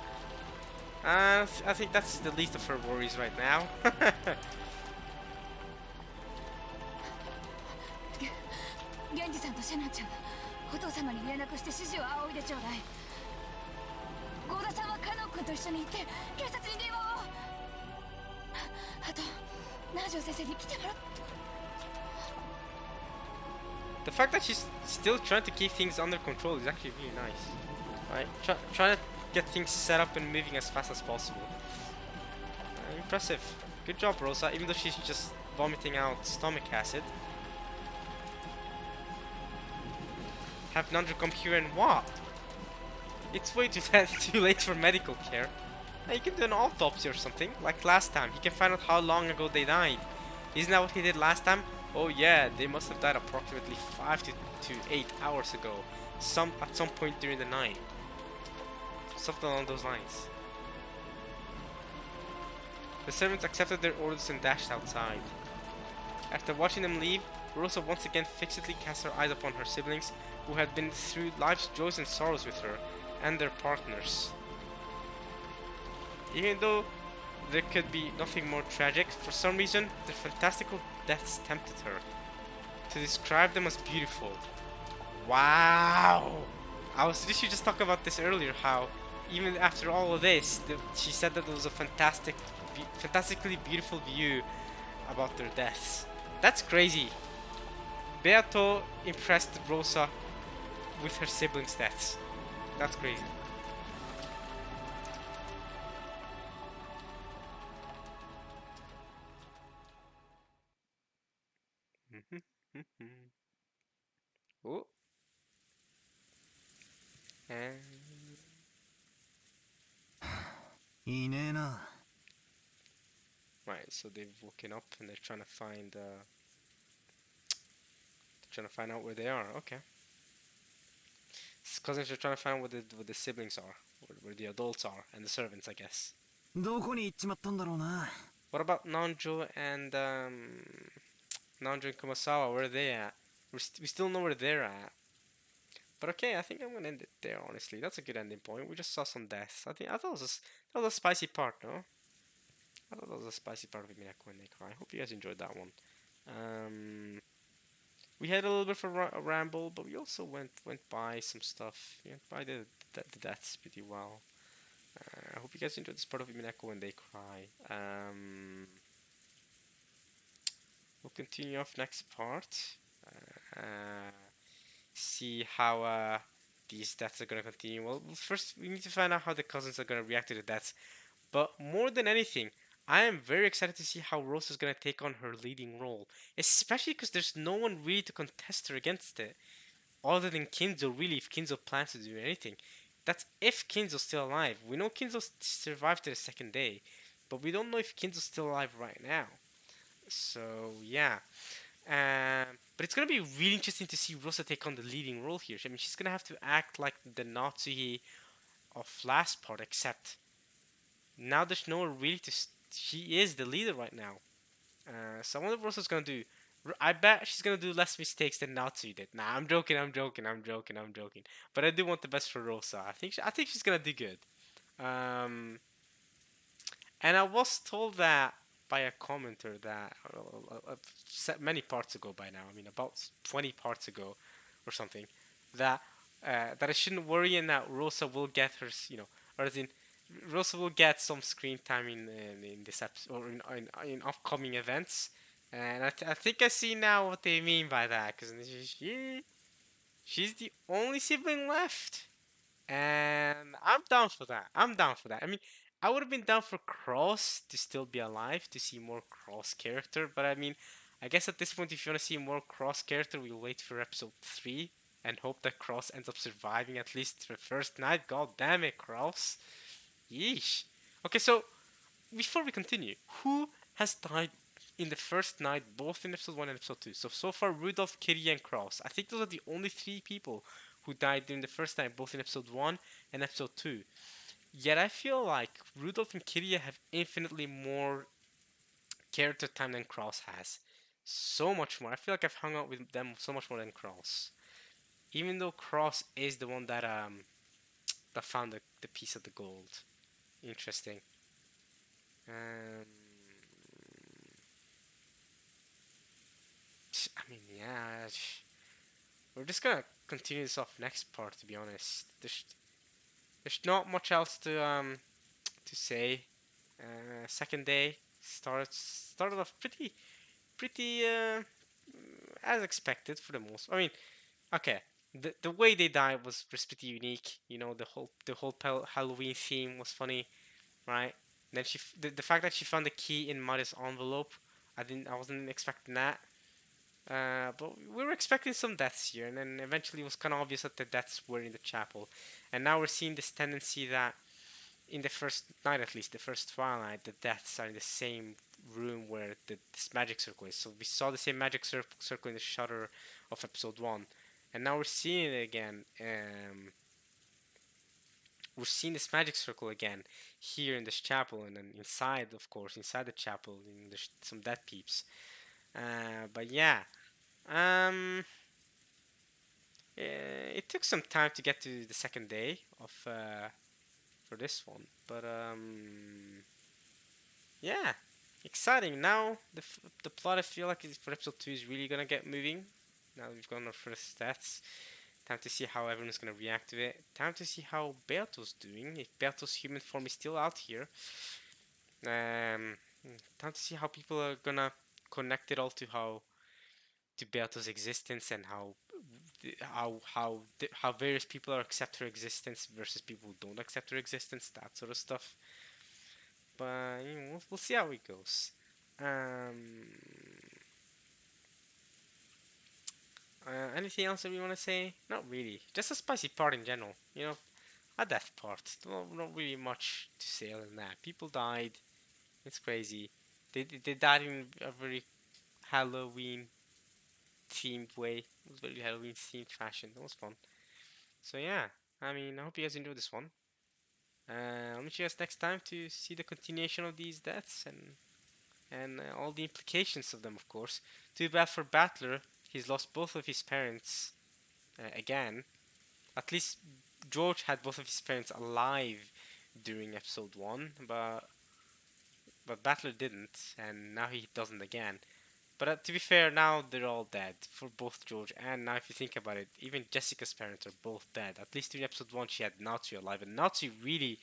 I think that's the least of her worries right now. Genji-sanとシャナンちゃん、お父様に連絡して指示を仰いでちょうだい。郷田さんはカノン君と一緒に行って警察に電話を。あとナジョ先生に来てもらっ The fact that she's still trying to keep things under control is actually really nice. Right? Trying to get things set up and moving as fast as possible. Impressive. Good job, Rosa, even though she's just vomiting out stomach acid. Have Nandro come here and what? It's way too late for medical care. Now you can do an autopsy or something, like last time. He can find out how long ago they died. Isn't that what he did last time? Oh yeah, they must have died approximately 5 to 8 hours ago. At some point during the night. Something along those lines. The servants accepted their orders and dashed outside. After watching them leave, Rosa once again fixedly cast her eyes upon her siblings, who had been through life's joys and sorrows with her, and their partners. Even though there could be nothing more tragic, for some reason, their fantastical deaths tempted her to describe them as beautiful. Wow! I was literally just talking about this earlier, how even after all of this, she said that there was a fantastically beautiful view about their deaths. That's crazy. Beato impressed Rosa with her siblings' deaths. That's crazy. Oh. And いねえな。 right, so they've woken up and they're trying to find out where they are. Okay. Cousins are trying to find out where the siblings are, where the adults are, and the servants, I guess. どこに行っちまったんだろうな。 What about Nanjo and Kumasawa? Where are they at? We still know where they're at. But okay, I think I'm gonna end it there. Honestly, that's a good ending point. We just saw some deaths. I thought that was a spicy part, no? I thought that was a spicy part of Umineko and Neko. I hope you guys enjoyed that one. We had a little bit of a ramble, but we also went by some stuff. We went by the deaths pretty well. I hope you guys enjoyed this part of Umineko when they cry. We'll continue off next part. See how these deaths are gonna continue. Well, first we need to find out how the cousins are gonna react to the deaths. But more than anything, I am very excited to see how Rose is gonna take on her leading role, especially because there's no one really to contest her against it, other than Kinzo. Really, if Kinzo plans to do anything, that's if Kinzo's still alive. We know Kinzo survived to the second day, but we don't know if Kinzo's still alive right now. So yeah. But it's gonna be really interesting to see Rosa take on the leading role here. I mean, she's gonna have to act like the Natsuhi of last part, except now there's no one really to. She is the leader right now. So I wonder what Rosa's gonna do. I bet she's gonna do less mistakes than Natsuhi did. Nah, I'm joking. But I do want the best for Rosa. I think she's gonna do good. And I was told that by a commenter that many parts ago by now. I mean, about 20 parts ago or something. That I shouldn't worry and that Rosa will get her, or as in Rosa will get some screen time in this episode or in upcoming events. And I think I see now what they mean by that, because she's the only sibling left. And I'm down for that. I mean, I would have been down for Cross to still be alive to see more Cross character, but I mean, I guess at this point, if you want to see more Cross character, we'll wait for episode 3 and hope that Cross ends up surviving at least the first night. God damn it, Cross. Yeesh. Okay, so before we continue, who has died in the first night, both in episode 1 and episode 2? So far, Rudolph, Kitty, and Cross. I think those are the only 3 people who died during the first night, both in episode 1 and episode 2. Yet I feel like Rudolph and Kiria have infinitely more character time than Cross has. So much more. I feel like I've hung out with them so much more than Cross. Even though Cross is the one that found the piece of the gold. Interesting. I mean, yeah. We're just gonna continue this off next part. To be honest, there's not much else to say. Second day. started off pretty as expected for the most. I mean, okay, the way they died was pretty unique. You know, the whole Halloween theme was funny, right? Then the fact that she found the key in Mari's envelope, I wasn't expecting that. But we were expecting some deaths here, and then eventually it was kind of obvious that the deaths were in the chapel, and now we're seeing this tendency that in the first night, at least the first Twilight, the deaths are in the same room where this magic circle is. So we saw the same magic circle in the shutter of episode 1, and now we're seeing it again. We're seeing this magic circle again here in this chapel, and then inside, of course, inside the chapel, there's some dead peeps. But yeah, um, it took some time to get to the second day of for this one, but yeah, exciting. Now the plot I feel like for episode 2 is really gonna get moving. Now we've gotten our first stats. Time to see how everyone's gonna react to it. Time to see how Beato's doing. If Beato's human form is still out here. Time to see how people are gonna connect it all to Beato's existence and how various people are accept her existence versus people who don't accept her existence. That sort of stuff. But we'll see how it goes. Anything else that we want to say? Not really. Just a spicy part in general. A death part. Not really much to say other than that. People died. It's crazy. They died in a very Halloween themed way. It was very Halloween themed fashion. That was fun. So yeah, I mean, I hope you guys enjoyed this one. I'll meet you guys next time to see the continuation of these deaths and all the implications of them, of course. Too bad for Battler. He's lost both of his parents again. At least George had both of his parents alive during episode 1, but Battler didn't, and now he doesn't again. But to be fair, now they're all dead for both George and now if you think about it, even Jessica's parents are both dead. At least in episode 1 she had Natsu alive, and Natsu really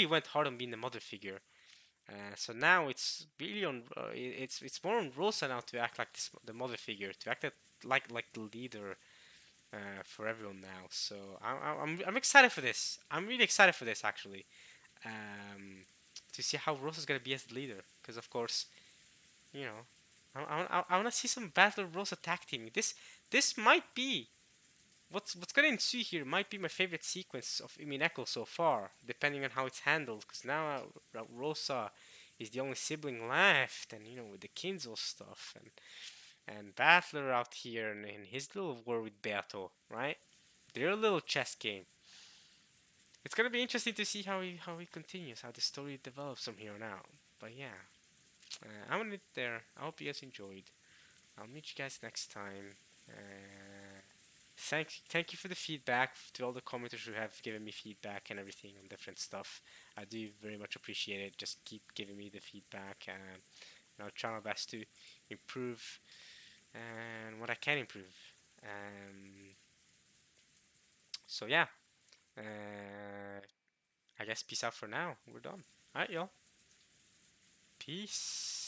went hard on being the mother figure. So now it's really on. It's more on Rosa now to act like the mother figure, to act like the leader for everyone now. So I'm excited for this. I'm really excited for this actually. To see how Rosa's gonna be as the leader, because of course, you know, I want to see some Battle Rosa tag teaming. This might be what's gonna ensue here. Might be my favorite sequence of Umineko so far, depending on how it's handled. Because now Rosa is the only sibling left, and with the Kinzo stuff, and Battler out here in his little war with Beato, right? Their little chess game. It's gonna be interesting to see how he continues, how the story develops from here on out. But yeah, I'm gonna leave it there. I hope you guys enjoyed. I'll meet you guys next time. Thank you for the feedback, to all the commenters who have given me feedback and everything on different stuff. I do very much appreciate it. Just keep giving me the feedback, and I'll try my best to improve and what I can improve. So yeah, I guess peace out for now. We're done. Alright, y'all. Peace.